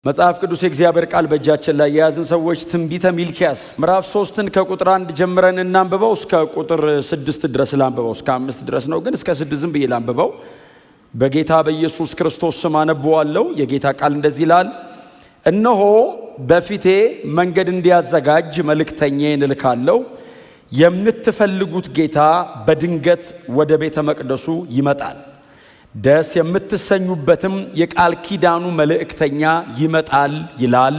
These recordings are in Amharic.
መጽሐፍ ቅዱስ የእግዚአብሔር ቃል በእጃችን ላይ የያዝን ሰዎች ትንቢተ ሚልክያስ ምዕራፍ 3ን ከቁጥር 1 ጀምረን እናንብበው እስከ ቁጥር 6 ድረስ ላንብበው። እስከ 5 ድረስ ነው ግን እስከ 6 ዝም ብዬ ላንብበው። በጌታ በኢየሱስ ክርስቶስ ስም አነበዋለሁ። የጌታ ቃል እንደዚህ ይላል። እነሆ በፊቴ መንገድ እንዲያዘጋጅ መልእክተኛዬን እልካለሁ። የምትፈልጉት ጌታ በድንገት ወደ ቤተ መቅደሱ ይመጣል። ደስ የምትሰኙበትም የቃል ኪዳኑ መልእክተኛ ይመጣል ይላል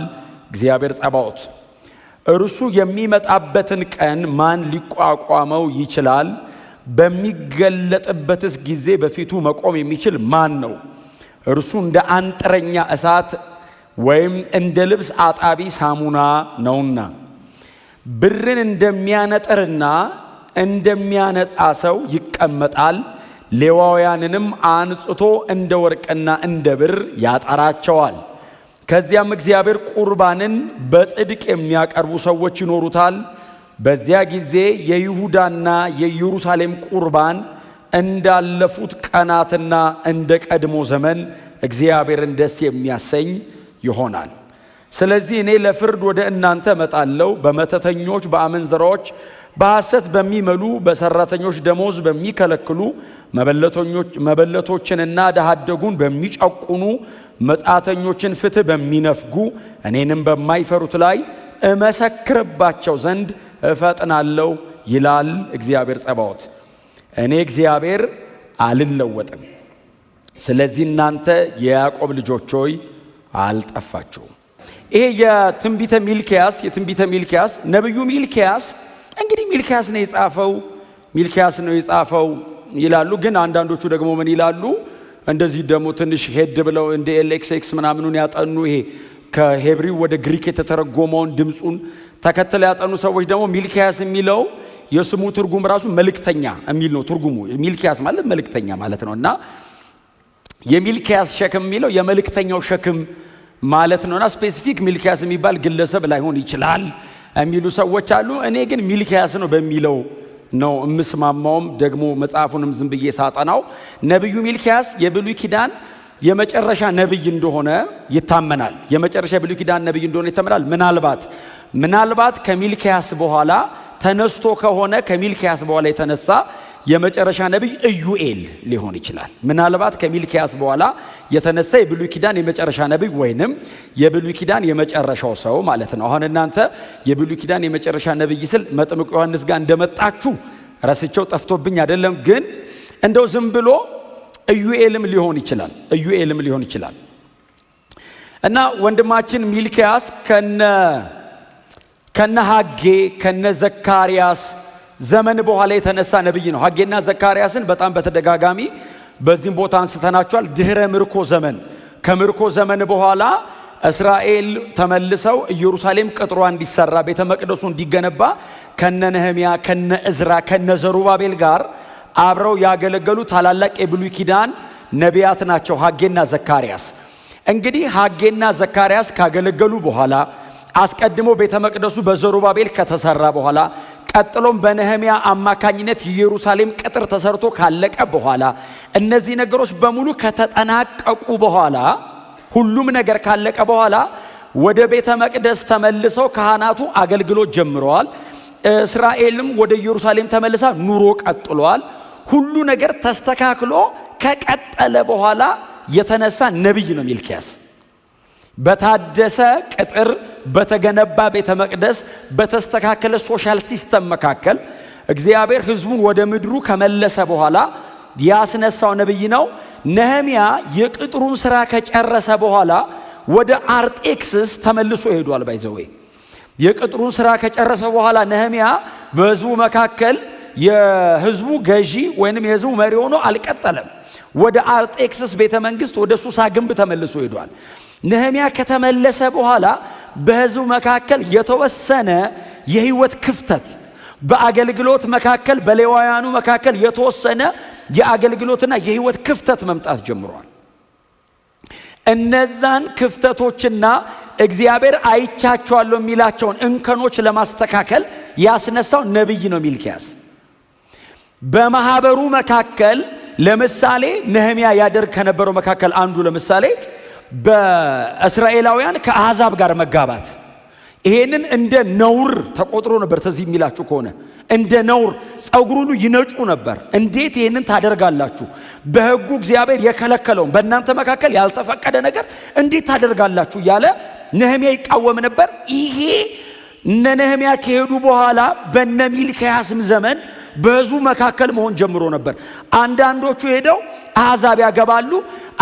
እግዚአብሔር ጸባዖት። እርሱ የሚመጣበትን ቀን ማን ሊቋቋመው ይችላል? በሚገለጥበትስ ጊዜ በፊቱ መቆም የሚችል ማን ነው? እርሱ እንደ አንጥረኛ እሳት ወይም እንደ ልብስ አጣቢ ሳሙና ነውና፣ ብርን እንደሚያነጥርና እንደሚያነጻ ሰው ይቀመጣል። ሌዋውያንንም አንጽቶ እንደ ወርቅና እንደ ብር ያጠራቸዋል። ከዚያም እግዚአብሔር ቁርባንን በጽድቅ የሚያቀርቡ ሰዎች ይኖሩታል። በዚያ ጊዜ የይሁዳና የኢየሩሳሌም ቁርባን እንዳለፉት ቀናትና እንደ ቀድሞ ዘመን እግዚአብሔርን ደስ የሚያሰኝ ይሆናል። ስለዚህ እኔ ለፍርድ ወደ እናንተ እመጣለሁ። በመተተኞች፣ በአመንዝራዎች፣ በሐሰት በሚመሉ፣ በሰራተኞች ደሞዝ በሚከለክሉ፣ መበለቶችንና ድሀ አደጉን በሚጨቁኑ፣ መጻተኞችን ፍትህ በሚነፍጉ፣ እኔንም በማይፈሩት ላይ እመሰክርባቸው ዘንድ እፈጥናለሁ ይላል እግዚአብሔር ጸባዖት። እኔ እግዚአብሔር አልለወጥም። ስለዚህ እናንተ የያዕቆብ ልጆች ሆይ አልጠፋችሁም። ይሄ የትንቢተ ሚልክያስ ነብዩ ሚልክያስ እንግዲህ ሚልክያስ ነው የጻፈው ይላሉ። ግን አንዳንዶቹ ደግሞ ምን ይላሉ? እንደዚህ ደግሞ ትንሽ ሄድ ብለው እንደ ኤልኤክስኤክስ ምናምኑን ያጠኑ ይሄ ከሄብሪው ወደ ግሪክ የተተረጎመውን ድምፁን ተከትለው ያጠኑ ሰዎች ደግሞ ሚልክያስ የሚለው የስሙ ትርጉም ራሱ መልእክተኛ የሚል ነው ትርጉሙ። ሚልክያስ ማለት መልእክተኛ ማለት ነው እና የሚልክያስ ሸክም የሚለው የመልእክተኛው ሸክም ማለት ነውና ስፔሲፊክ ሚልክያስ የሚባል ግለሰብ ላይሆን ይችላል የሚሉ ሰዎች አሉ። እኔ ግን ሚልክያስ ነው በሚለው ነው እምስማማውም። ደግሞ መጽሐፉንም ዝም ብዬ ሳጠናው ነብዩ ሚልክያስ የብሉይ ኪዳን የመጨረሻ ነብይ እንደሆነ ይታመናል። የመጨረሻ የብሉይ ኪዳን ነብይ እንደሆነ ይታመናል። ምናልባት ከሚልክያስ በኋላ ተነስቶ ከሆነ ከሚልክያስ በኋላ የተነሳ የመጨረሻ ነብይ ኢዩኤል ሊሆን ይችላል። ምናልባት ከሚልክያስ በኋላ የተነሳ የብሉይ ኪዳን የመጨረሻ ነብይ ወይንም የብሉይ ኪዳን የመጨረሻው ሰው ማለት ነው። አሁን እናንተ የብሉይ ኪዳን የመጨረሻ ነብይ ስል መጥምቁ ዮሐንስ ጋር እንደመጣችሁ ረስቸው ጠፍቶብኝ አይደለም። ግን እንደው ዝም ብሎ ኢዩኤልም ሊሆን ይችላል እና ወንድማችን ሚልክያስ ከነ ሐጌ ከነ ዘካርያስ ዘመን በኋላ የተነሳ ነብይ ነው። ሐጌና ዘካርያስን በጣም በተደጋጋሚ በዚህም ቦታ አንስተናቸዋል። ድህረ ምርኮ ዘመን፣ ከምርኮ ዘመን በኋላ እስራኤል ተመልሰው ኢየሩሳሌም ቅጥሯ እንዲሰራ ቤተ መቅደሱ እንዲገነባ ከነ ነህምያ ከነ እዝራ ከነ ዘሩባቤል ጋር አብረው ያገለገሉ ታላላቅ የብሉይ ኪዳን ነቢያት ናቸው ሐጌና ዘካርያስ። እንግዲህ ሐጌና ዘካርያስ ካገለገሉ በኋላ አስቀድሞ ቤተ መቅደሱ በዘሩባቤል ከተሰራ በኋላ ቀጥሎም በነህምያ አማካኝነት የኢየሩሳሌም ቅጥር ተሰርቶ ካለቀ በኋላ እነዚህ ነገሮች በሙሉ ከተጠናቀቁ በኋላ ሁሉም ነገር ካለቀ በኋላ ወደ ቤተ መቅደስ ተመልሰው ካህናቱ አገልግሎት ጀምረዋል። እስራኤልም ወደ ኢየሩሳሌም ተመልሳ ኑሮ ቀጥሏል። ሁሉ ነገር ተስተካክሎ ከቀጠለ በኋላ የተነሳ ነብይ ነው ሚልክያስ። በታደሰ ቅጥር በተገነባ ቤተ መቅደስ በተስተካከለ ሶሻል ሲስተም መካከል እግዚአብሔር ሕዝቡን ወደ ምድሩ ከመለሰ በኋላ ያስነሳው ነብይ ነው። ነህምያ የቅጥሩን ስራ ከጨረሰ በኋላ ወደ አርጤክስስ ተመልሶ ሄዷል። ባይዘዌ የቅጥሩን ስራ ከጨረሰ በኋላ ነህምያ በሕዝቡ መካከል የሕዝቡ ገዢ ወይንም የሕዝቡ መሪ ሆኖ አልቀጠለም። ወደ አርጤክስስ ቤተ መንግስት ወደ ሱሳ ግንብ ተመልሶ ሄዷል። ነህምያ ከተመለሰ በኋላ በሕዝቡ መካከል የተወሰነ የህይወት ክፍተት፣ በአገልግሎት መካከል በሌዋውያኑ መካከል የተወሰነ የአገልግሎትና የህይወት ክፍተት መምጣት ጀምሯል። እነዛን ክፍተቶችና እግዚአብሔር አይቻቸዋለሁ የሚላቸውን እንከኖች ለማስተካከል ያስነሳው ነብይ ነው ሚልክያስ። በማህበሩ መካከል ለምሳሌ ነህምያ ያደርግ ከነበረው መካከል አንዱ ለምሳሌ በእስራኤላውያን ከአሕዛብ ጋር መጋባት ይሄንን እንደ ነውር ተቆጥሮ ነበር። ተዚህ የሚላችሁ ከሆነ እንደ ነውር ጸጉር ሁሉ ይነጩ ነበር። እንዴት ይሄንን ታደርጋላችሁ? በሕጉ እግዚአብሔር የከለከለውን በእናንተ መካከል ያልተፈቀደ ነገር እንዴት ታደርጋላችሁ እያለ ነህምያ ይቃወም ነበር። ይሄ እነ ነህምያ ከሄዱ በኋላ በነ ሚልክያስም ዘመን በሕዝቡ መካከል መሆን ጀምሮ ነበር። አንዳንዶቹ ሄደው አሕዛብ ያገባሉ።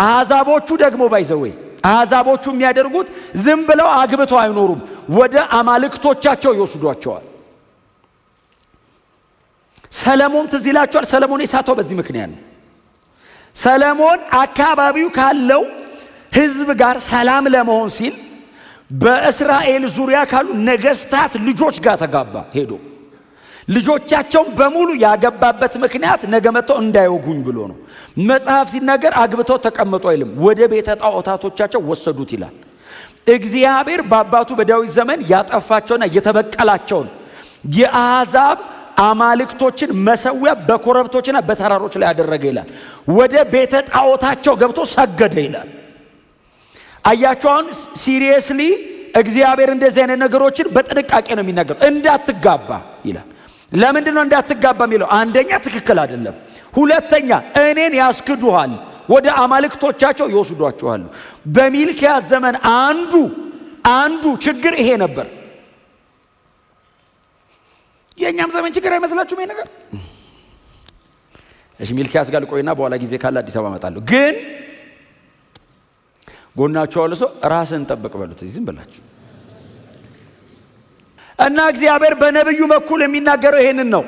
አሕዛቦቹ ደግሞ ባይዘወይ አሕዛቦቹ የሚያደርጉት ዝም ብለው አግብተው አይኖሩም፣ ወደ አማልክቶቻቸው ይወስዷቸዋል። ሰለሞን ትዝ ይላችኋል። ሰለሞን የሳተው በዚህ ምክንያት ነው። ሰለሞን አካባቢው ካለው ሕዝብ ጋር ሰላም ለመሆን ሲል በእስራኤል ዙሪያ ካሉ ነገስታት ልጆች ጋር ተጋባ። ሄዶ ልጆቻቸውን በሙሉ ያገባበት ምክንያት ነገ መጥተው እንዳይወጉኝ ብሎ ነው። መጽሐፍ ሲናገር አግብተው ተቀመጡ አይልም፣ ወደ ቤተ ጣዖታቶቻቸው ወሰዱት ይላል። እግዚአብሔር በአባቱ በዳዊት ዘመን ያጠፋቸውና የተበቀላቸውን የአሕዛብ አማልክቶችን መሰዊያ በኮረብቶችና በተራሮች ላይ ያደረገ ይላል። ወደ ቤተ ጣዖታቸው ገብቶ ሰገደ ይላል። አያችሁ፣ አሁን ሲሪየስሊ እግዚአብሔር እንደዚህ አይነት ነገሮችን በጥንቃቄ ነው የሚናገረው። እንዳትጋባ ይላል። ለምንድን ነው እንዳትጋባ የሚለው? አንደኛ ትክክል አይደለም፣ ሁለተኛ እኔን ያስክዱሃል፣ ወደ አማልክቶቻቸው ይወስዷቸዋል። በሚልክያስ ዘመን አንዱ ችግር ይሄ ነበር። የኛም ዘመን ችግር አይመስላችሁም ይሄ ነገር? እሺ ሚልክያስ ጋር ልቆይና በኋላ ጊዜ ካለ አዲስ አበባ እመጣለሁ። ግን ጎናቸው አለ ሰው ራስን ጠብቅ በሉት፣ ዝም ብላችሁ እና እግዚአብሔር በነብዩ በኩል የሚናገረው ይሄንን ነው።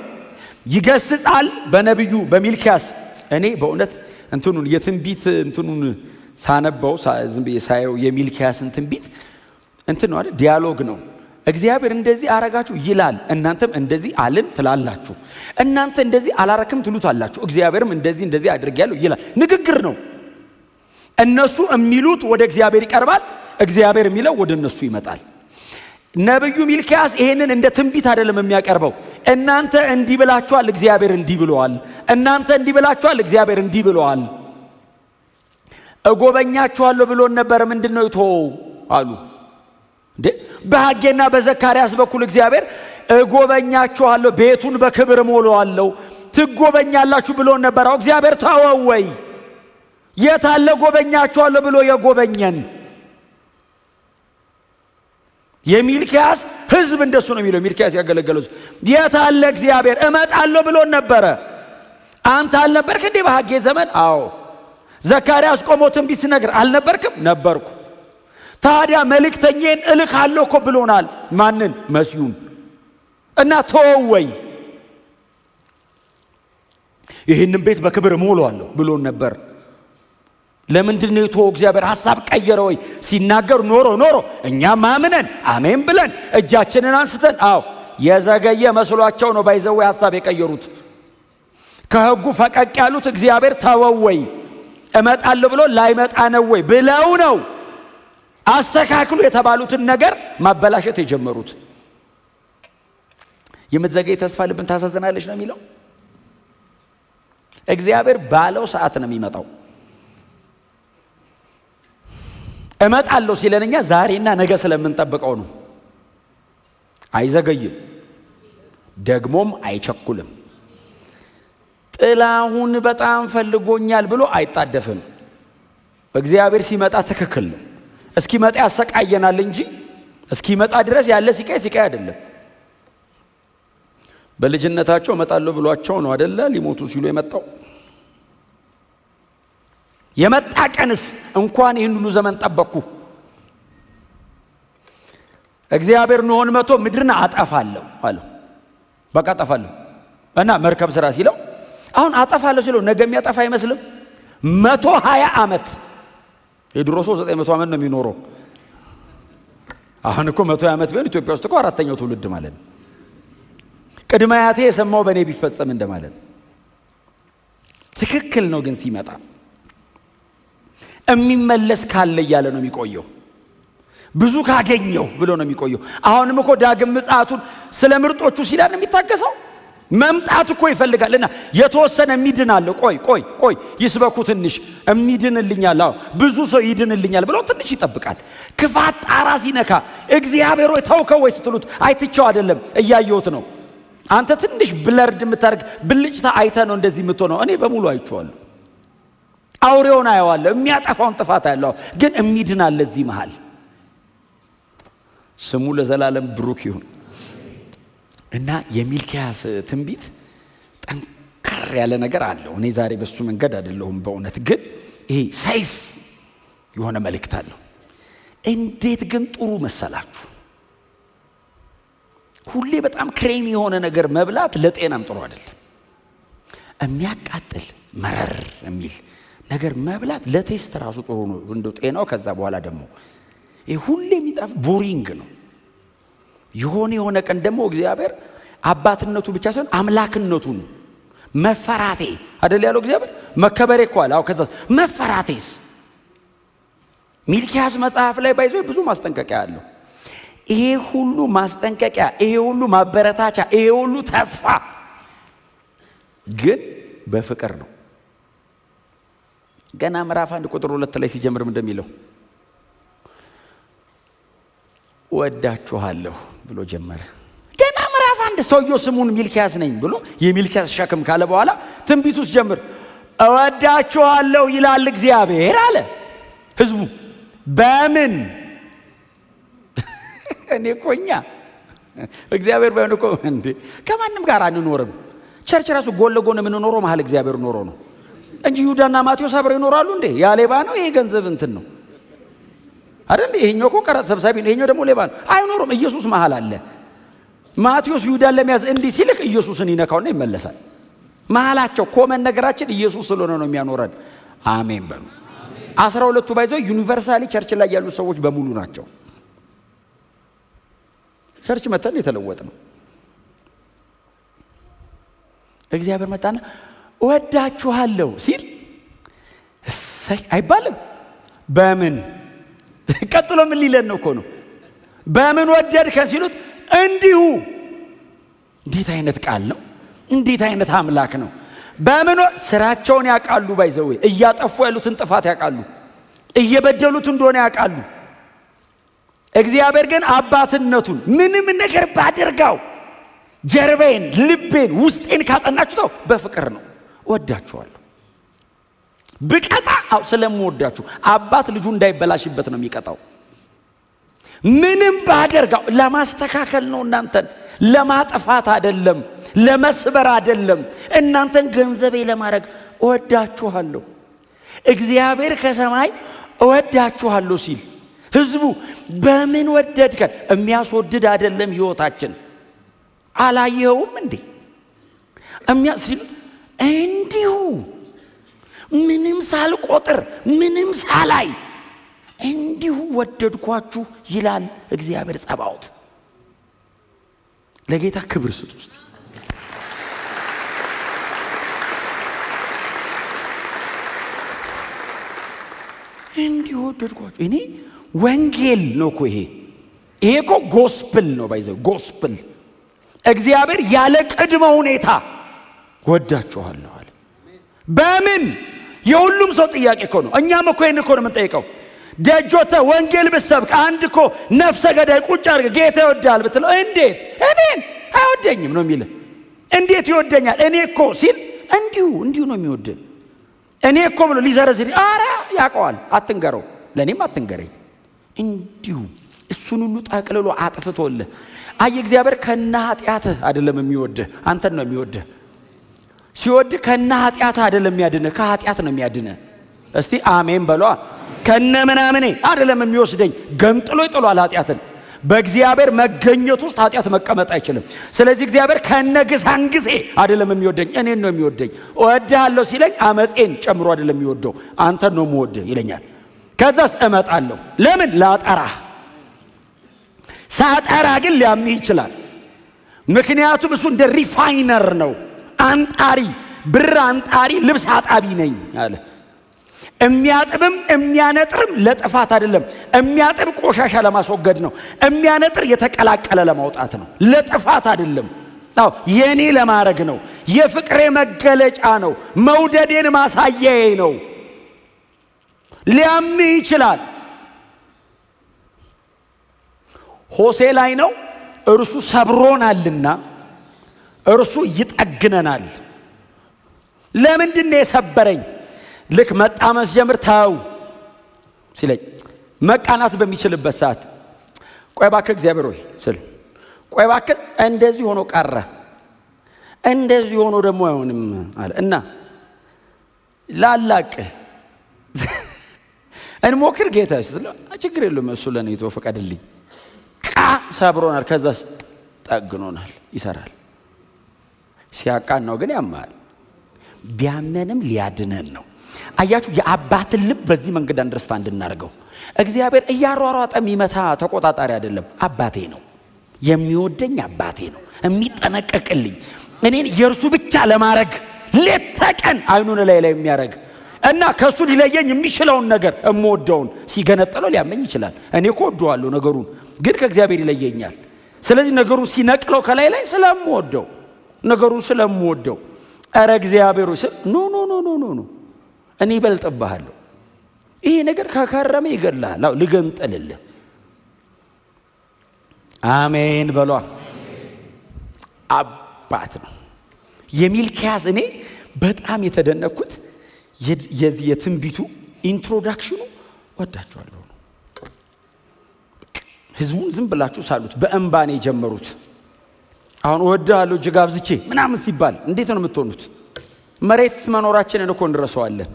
ይገስጻል በነብዩ በሚልክያስ። እኔ በእውነት እንትኑን የትንቢት እንትኑን ሳነበው ዝም ብዬ ሳየው የሚልክያስን ትንቢት እንትን ነው አይደል? ዲያሎግ ነው። እግዚአብሔር እንደዚህ አረጋችሁ ይላል፣ እናንተም እንደዚህ አልን ትላላችሁ። እናንተ እንደዚህ አላረክም ትሉታላችሁ፣ እግዚአብሔርም እንደዚህ አድርጌያለሁ ይላል። ንግግር ነው። እነሱ የሚሉት ወደ እግዚአብሔር ይቀርባል፣ እግዚአብሔር የሚለው ወደ እነሱ ይመጣል። ነብዩ ሚልክያስ ይሄንን እንደ ትንቢት አይደለም የሚያቀርበው። እናንተ እንዲህ ብላችኋል፣ እግዚአብሔር እንዲህ ብለዋል። እናንተ እንዲህ ብላችኋል፣ እግዚአብሔር እንዲህ ብለዋል። እጎበኛችኋለሁ ብሎን ነበር፣ ምንድነው የተወው አሉ። እንዴ በሐጌና በዘካርያስ በኩል እግዚአብሔር እጎበኛችኋለሁ፣ ቤቱን በክብር ሞላዋለሁ፣ ትጎበኛላችሁ ብሎን ነበር። እግዚአብሔር ተወው ወይ? የታለ ጎበኛችኋለሁ ብሎ የጎበኘን? የሚልክያስ ህዝብ እንደሱ ነው የሚለው። ሚልክያስ ያገለገለው የታለ እግዚአብሔር? እመጣለሁ ብሎን ነበረ። አንተ አልነበርክ እንዴ በሐጌ ዘመን? አዎ። ዘካርያስ ቆሞ ትንቢት ሲነግር አልነበርክም? ነበርኩ። ታዲያ መልእክተኛን እልካለሁ እኮ ብሎናል። ማንን? መሲሁን። እና ተወው ወይ? ይህንን ቤት በክብር እሞላዋለሁ ብሎን ነበር። ለምንድን ነው የተወው? እግዚአብሔር ሐሳብ ቀየረ ወይ? ሲናገር ኖሮ እኛም አምነን አሜን ብለን እጃችንን አንስተን፣ አዎ የዘገየ መስሏቸው ነው ባይዘው ሐሳብ የቀየሩት። ከሕጉ ፈቀቅ ያሉት እግዚአብሔር ተወው ወይ? እመጣለሁ ብሎ ላይመጣ ነው ወይ ብለው ነው አስተካክሉ የተባሉትን ነገር ማበላሸት የጀመሩት። የምትዘገይ ተስፋ ልብን ታሳዝናለች ነው የሚለው። እግዚአብሔር ባለው ሰዓት ነው የሚመጣው። እመጣለሁ ሲለንኛ ዛሬና ነገ ስለምንጠብቀው ነው። አይዘገይም፣ ደግሞም አይቸኩልም። ጥላሁን በጣም ፈልጎኛል ብሎ አይጣደፍም። እግዚአብሔር ሲመጣ ትክክል ነው። እስኪመጣ ያሰቃየናል እንጂ እስኪመጣ ድረስ ያለ ሲቃይ አይደለም። በልጅነታቸው እመጣለሁ ብሏቸው ነው አይደለ ሊሞቱ ሲሉ የመጣው። የመጣ ቀንስ እንኳን ይህን ሁሉ ዘመን ጠበቅኩ። እግዚአብሔር ኖኅን መቶ ምድርን አጠፋለሁ አለው። በቃ አጠፋለሁ እና መርከብ ስራ ሲለው አሁን አጠፋለሁ ሲለው ነገ የሚያጠፋ አይመስልም። 120 ዓመት የድሮ ሰው 900 ዓመት ነው የሚኖረው። አሁን እኮ 120 ዓመት ቢሆን ኢትዮጵያ ውስጥ እኮ አራተኛው ትውልድ ማለት ነው። ቅድመ አያቴ የሰማው በእኔ ቢፈጸም እንደማለት ነው። ትክክል ነው። ግን ሲመጣ የሚመለስ ካለ እያለ ነው የሚቆየው። ብዙ ካገኘው ብሎ ነው የሚቆየው። አሁንም እኮ ዳግም ምጽአቱን ስለ ምርጦቹ ሲላል የሚታገሰው መምጣት እኮ ይፈልጋልና የተወሰነ የሚድናል። ቆይ ይስበኩ ትንሽ የሚድንልኛል፣ ብዙ ሰው ይድንልኛል ብሎ ትንሽ ይጠብቃል። ክፋት ጣራ ሲነካ እግዚአብሔር ሆይ ተውከው ወይ ስትሉት አይትቸው አይደለም እያየሁት ነው። አንተ ትንሽ ብለርድ የምታደርግ ብልጭታ አይተ ነው እንደዚህ የምትሆነው። እኔ በሙሉ አይቼዋለሁ። አውሬውን አየዋለሁ፣ የሚያጠፋውን ጥፋት ያለው ግን የሚድናል። ለዚህ መሃል ስሙ ለዘላለም ብሩክ ይሁን። እና የሚልኪያስ ትንቢት ጠንከር ያለ ነገር አለው። እኔ ዛሬ በሱ መንገድ አይደለሁም በእውነት ግን ይሄ ሰይፍ የሆነ መልእክት አለው። እንዴት ግን ጥሩ መሰላችሁ! ሁሌ በጣም ክሬሚ የሆነ ነገር መብላት ለጤናም ጥሩ አይደለም። የሚያቃጥል መረር የሚል ነገር መብላት ለቴስት ራሱ ጥሩ ነው እንደው ጤናው። ከዛ በኋላ ደግሞ ይሄ ሁሌ የሚጣፍ ቦሪንግ ነው። የሆነ ቀን ደግሞ እግዚአብሔር አባትነቱ ብቻ ሳይሆን አምላክነቱን መፈራቴ አይደል ያለው እግዚአብሔር። መከበሬ እኮ አለ። ከዛ መፈራቴስ ሚልኪያስ መጽሐፍ ላይ ባይዞ ብዙ ማስጠንቀቂያ አለው። ይሄ ሁሉ ማስጠንቀቂያ፣ ይሄ ሁሉ ማበረታቻ፣ ይሄ ሁሉ ተስፋ ግን በፍቅር ነው። ገና ምዕራፍ 1 ቁጥር 2 ላይ ሲጀምርም እንደሚለው ወዳችኋለሁ ብሎ ጀመረ። ገና ምዕራፍ 1 ሰውየው ስሙን ሚልኪያስ ነኝ ብሎ የሚልኪያስ ሸክም ካለ በኋላ ትንቢቱ ሲጀምር እወዳችኋለሁ ይላል እግዚአብሔር አለ። ህዝቡ በምን እኔ ቆኛ እግዚአብሔር ባይሆን እኮ እንዴ ከማንም ጋር አንኖርም። ቸርች ራሱ ጎን ለጎን የምንኖረው መሀል እግዚአብሔር ኖሮ ነው እንጂ ይሁዳና ማቴዎስ አብረው ይኖራሉ እንዴ? ያ ሌባ ነው፣ ይሄ ገንዘብ እንትን ነው አይደል? ይሄኛው እኮ ቀረጥ ሰብሳቢ ነው፣ ይሄኛው ደግሞ ሌባ ነው። አይኖርም። ኢየሱስ መሃል አለ። ማቴዎስ ይሁዳን ለመያዝ እንዲህ ሲልክ ኢየሱስን ይነካውና ይመለሳል። መሃላቸው ኮመን ነገራችን ኢየሱስ ስለሆነ ነው የሚያኖረን። አሜን በሉ። 12ቱ ባይዘው ዩኒቨርሳሊ ቸርች ላይ ያሉ ሰዎች በሙሉ ናቸው። ቸርች መተን የተለወጥ ነው። እግዚአብሔር መጣና ወዳችኋለሁ ሲል እሰይ አይባልም። በምን ቀጥሎ ምን ሊለን ነው እኮ ነው። በምን ወደድከን ሲሉት እንዲሁ። እንዴት አይነት ቃል ነው! እንዴት አይነት አምላክ ነው! በምን ስራቸውን ያውቃሉ። ባይዘው እያጠፉ ያሉትን ጥፋት ያውቃሉ። እየበደሉት እንደሆነ ያውቃሉ። እግዚአብሔር ግን አባትነቱን ምንም ነገር ባደርጋው ጀርቤን፣ ልቤን፣ ውስጤን ካጠናችሁታው በፍቅር ነው። ወዳችኋለሁ። ብቀጣ ስለምወዳችሁ አባት ልጁ እንዳይበላሽበት ነው የሚቀጣው። ምንም ባደርጋው ለማስተካከል ነው፣ እናንተን ለማጥፋት አይደለም፣ ለመስበር አይደለም፣ እናንተን ገንዘቤ ለማድረግ እወዳችኋለሁ። እግዚአብሔር ከሰማይ እወዳችኋለሁ ሲል ህዝቡ በምን ወደድከን? የሚያስወድድ አይደለም ህይወታችን። አላየኸውም እንዴ ሲሉ እንዲሁ ምንም ሳልቆጥር ምንም ሳላይ እንዲሁ ወደድኳችሁ ይላል እግዚአብሔር ጸባዖት። ለጌታ ክብር ስጡ እስቲ። እንዲሁ ወደድኳችሁ። እኔ ወንጌል ነው እኮ ይሄ እኮ ጎስፕል ነው። ባይዘው ጎስፕል እግዚአብሔር ያለ ቅድመ ሁኔታ ወዳችኋለሁ አለ። በምን? የሁሉም ሰው ጥያቄ እኮ ነው። እኛም እኮ ይሄን እኮ ነው የምንጠይቀው። ደጆተ ወንጌል ብሰብክ አንድ እኮ ነፍሰ ገዳይ ቁጭ አድርገህ ጌታ ይወዳል ብትለው እንዴት እኔን አይወደኝም ነው የሚል። እንዴት ይወደኛል? እኔ እኮ ሲል እንዲሁ ነው የሚወደኝ። እኔ እኮ ብሎ ሊዘረዝር አረ ያውቀዋል። አትንገረው፣ ለኔም አትንገረኝ። እንዲሁ እሱን ሁሉ ጠቅልሎ አጥፍቶልህ። አይ እግዚአብሔር ከነ ኃጢአትህ አይደለም የሚወድህ፣ አንተን ነው የሚወድህ። ሲወድ ከነ ኃጢአትህ አይደለም የሚያድንህ፣ ከኃጢአት ነው የሚያድንህ። እስቲ አሜን በሏ። ከነ ምናምኔ አይደለም የሚወስደኝ፣ ገንጥሎ ይጥሏል ኃጢአትን። በእግዚአብሔር መገኘት ውስጥ ኃጢአት መቀመጥ አይችልም። ስለዚህ እግዚአብሔር ከነ ግሳንግሴ አይደለም የሚወደኝ፣ እኔን ነው የሚወደኝ። እወድሃለሁ ሲለኝ አመፄን ጨምሮ አይደለም የሚወደው፣ አንተን ነው የምወድህ ይለኛል። ከዛስ እመጣለሁ። ለምን? ላጠራህ። ሳጠራ ግን ሊያምህ ይችላል። ምክንያቱም እሱ እንደ ሪፋይነር ነው፣ አንጣሪ፣ ብር አንጣሪ፣ ልብስ አጣቢ ነኝ አለ። የሚያጥብም የሚያነጥርም ለጥፋት አይደለም። የሚያጥብ ቆሻሻ ለማስወገድ ነው። የሚያነጥር የተቀላቀለ ለማውጣት ነው፣ ለጥፋት አይደለም። አዎ የኔ ለማድረግ ነው። የፍቅሬ መገለጫ ነው። መውደዴን ማሳያዬ ነው። ሊያምህ ይችላል። ሆሴ ላይ ነው እርሱ ሰብሮናልና እርሱ ይጠግነናል። ለምንድን ነው የሰበረኝ? ልክ መጣመስ ጀምር ታው ሲለኝ መቃናት በሚችልበት ሰዓት ቆይ እባክህ እግዚአብሔር ሆይ ስል ቆይ እባክህ እንደዚህ ሆኖ ቀረ፣ እንደዚህ ሆኖ ደግሞ አይሆንም አለ እና ላላቅ እንሞክር ጌታ ስትል ችግር የለውም እሱ ለኔ ተው ፈቀድልኝ። ሰብሮናል፣ ከዛስ ጠግኖናል፣ ይሰራል። ሲያቃናው ግን ያማል። ቢያመንም ሊያድነን ነው። አያችሁ የአባትን ልብ በዚህ መንገድ አንደርስታንድ እናድርገው። እግዚአብሔር እያሯሯጠ የሚመታ ተቆጣጣሪ አይደለም። አባቴ ነው፣ የሚወደኝ አባቴ ነው፣ የሚጠነቀቅልኝ እኔን የእርሱ ብቻ ለማድረግ ሌት ተቀን አይኑን ላይ የሚያደርግ እና ከሱ ሊለየኝ የሚችለውን ነገር እምወደውን ሲገነጥለው ሊያመኝ ይችላል። እኔ እኮ ወደዋለሁ ነገሩን፣ ግን ከእግዚአብሔር ይለየኛል። ስለዚህ ነገሩን ሲነቅለው ከላይ ላይ ስለምወደው ነገሩን ስለምወደው ኧረ እግዚአብሔር ስል ኖ ኖ ኖ ኖ ኖ እኔ ይበልጥብሃለሁ። ይሄ ነገር ከከረመ ይገድልሃል። አዎ ልገንጥልልህ። አሜን በሏ። አባት ነው የሚልኪያስ። እኔ በጣም የተደነቅኩት የዚህ የትንቢቱ ኢንትሮዳክሽኑ ወዳችኋለሁ ነው። ህዝቡን ዝም ብላችሁ ሳሉት በእንባኔ የጀመሩት። አሁን ወዳለሁ እጅግ አብዝቼ ምናምን ሲባል እንዴት ነው የምትሆኑት? መሬት መኖራችንን እኮ እንረሳዋለን።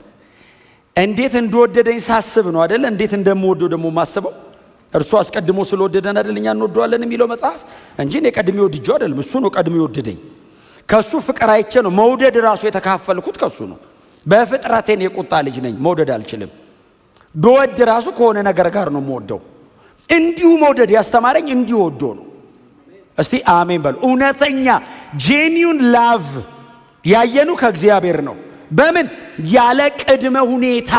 እንዴት እንደወደደኝ ሳስብ ነው አይደል? እንዴት እንደምወደው ደግሞ ማስበው እርሱ አስቀድሞ ስለወደደን አይደል እኛ እንወደዋለን የሚለው መጽሐፍ እንጂ እኔ ቀድሜ ወድጄው አይደለም። እሱ ነው ቀድሜ ወደደኝ። ከሱ ፍቅር አይቼ ነው መውደድ ራሱ የተካፈልኩት ከሱ ነው። በፍጥረቴን የቁጣ ልጅ ነኝ፣ መውደድ አልችልም። በወድ ራሱ ከሆነ ነገር ጋር ነው የምወደው። እንዲሁ መውደድ ያስተማረኝ እንዲሁ ወዶ ነው። እስቲ አሜን በሉ። እውነተኛ ጄኒዩን ላቭ ያየኑ ከእግዚአብሔር ነው። በምን ያለ ቅድመ ሁኔታ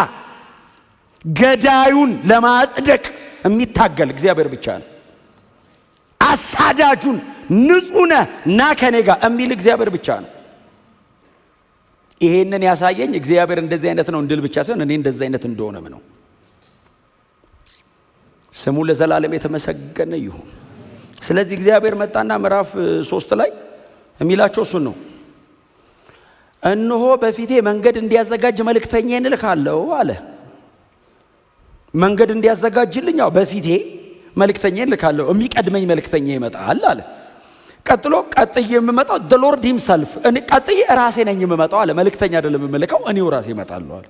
ገዳዩን ለማጽደቅ የሚታገል እግዚአብሔር ብቻ ነው። አሳዳጁን ንጹህ ነህ ና ከኔ ጋር የሚል እግዚአብሔር ብቻ ነው። ይሄንን ያሳየኝ እግዚአብሔር እንደዚህ አይነት ነው እንድል ብቻ ሳይሆን እኔ እንደዚህ አይነት እንደሆነም ነው። ስሙ ለዘላለም የተመሰገነ ይሁን። ስለዚህ እግዚአብሔር መጣና ምዕራፍ 3 ላይ የሚላቸው እሱን ነው። እነሆ በፊቴ መንገድ እንዲያዘጋጅ መልእክተኛዬን እልካለሁ አለ። መንገድ እንዲያዘጋጅልኝ በፊቴ መልእክተኛዬን እልካለሁ፣ የሚቀድመኝ መልእክተኛ ይመጣል አለ። ቀጥዬ የምመጣው the Lord himself እኔ ቀጥዬ ራሴ ነኝ የምመጣው አለ። መልእክተኛ አይደለም የምልከው፣ እኔው ራሴ እመጣለሁ አለ።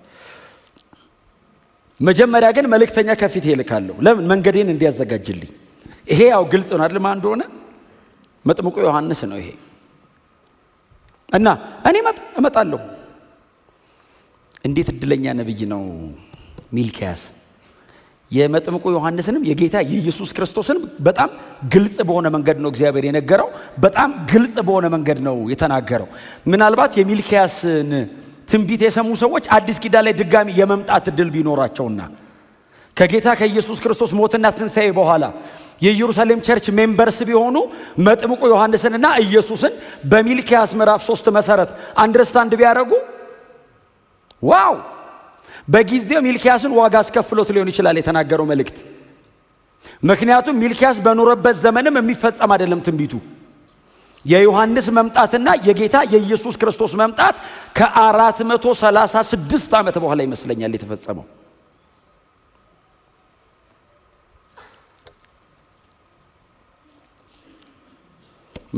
መጀመሪያ ግን መልእክተኛ ከፊቴ እልካለሁ። ለምን? መንገዴን እንዲያዘጋጅልኝ። ይሄ ያው ግልጽ ነው አይደል? ማን እንደሆነ መጥምቁ ዮሐንስ ነው ይሄ። እና እኔ እመጣለሁ። እንዴት እድለኛ ነብይ ነው ሚልኪያስ! የመጥምቁ ዮሐንስንም የጌታ የኢየሱስ ክርስቶስንም በጣም ግልጽ በሆነ መንገድ ነው እግዚአብሔር የነገረው። በጣም ግልጽ በሆነ መንገድ ነው የተናገረው። ምናልባት የሚልኪያስን ትንቢት የሰሙ ሰዎች አዲስ ኪዳን ላይ ድጋሚ የመምጣት እድል ቢኖራቸውና ከጌታ ከኢየሱስ ክርስቶስ ሞትና ትንሣኤ በኋላ የኢየሩሳሌም ቸርች ሜምበርስ ቢሆኑ መጥምቁ ዮሐንስንና ኢየሱስን በሚልኪያስ ምዕራፍ 3 መሰረት አንደርስታንድ ቢያደርጉ ዋው! በጊዜው ሚልኪያስን ዋጋ አስከፍሎት ሊሆን ይችላል የተናገረው መልእክት። ምክንያቱም ሚልኪያስ በኖረበት ዘመንም የሚፈጸም አይደለም ትንቢቱ። የዮሐንስ መምጣትና የጌታ የኢየሱስ ክርስቶስ መምጣት ከ436 ዓመት በኋላ ይመስለኛል የተፈጸመው።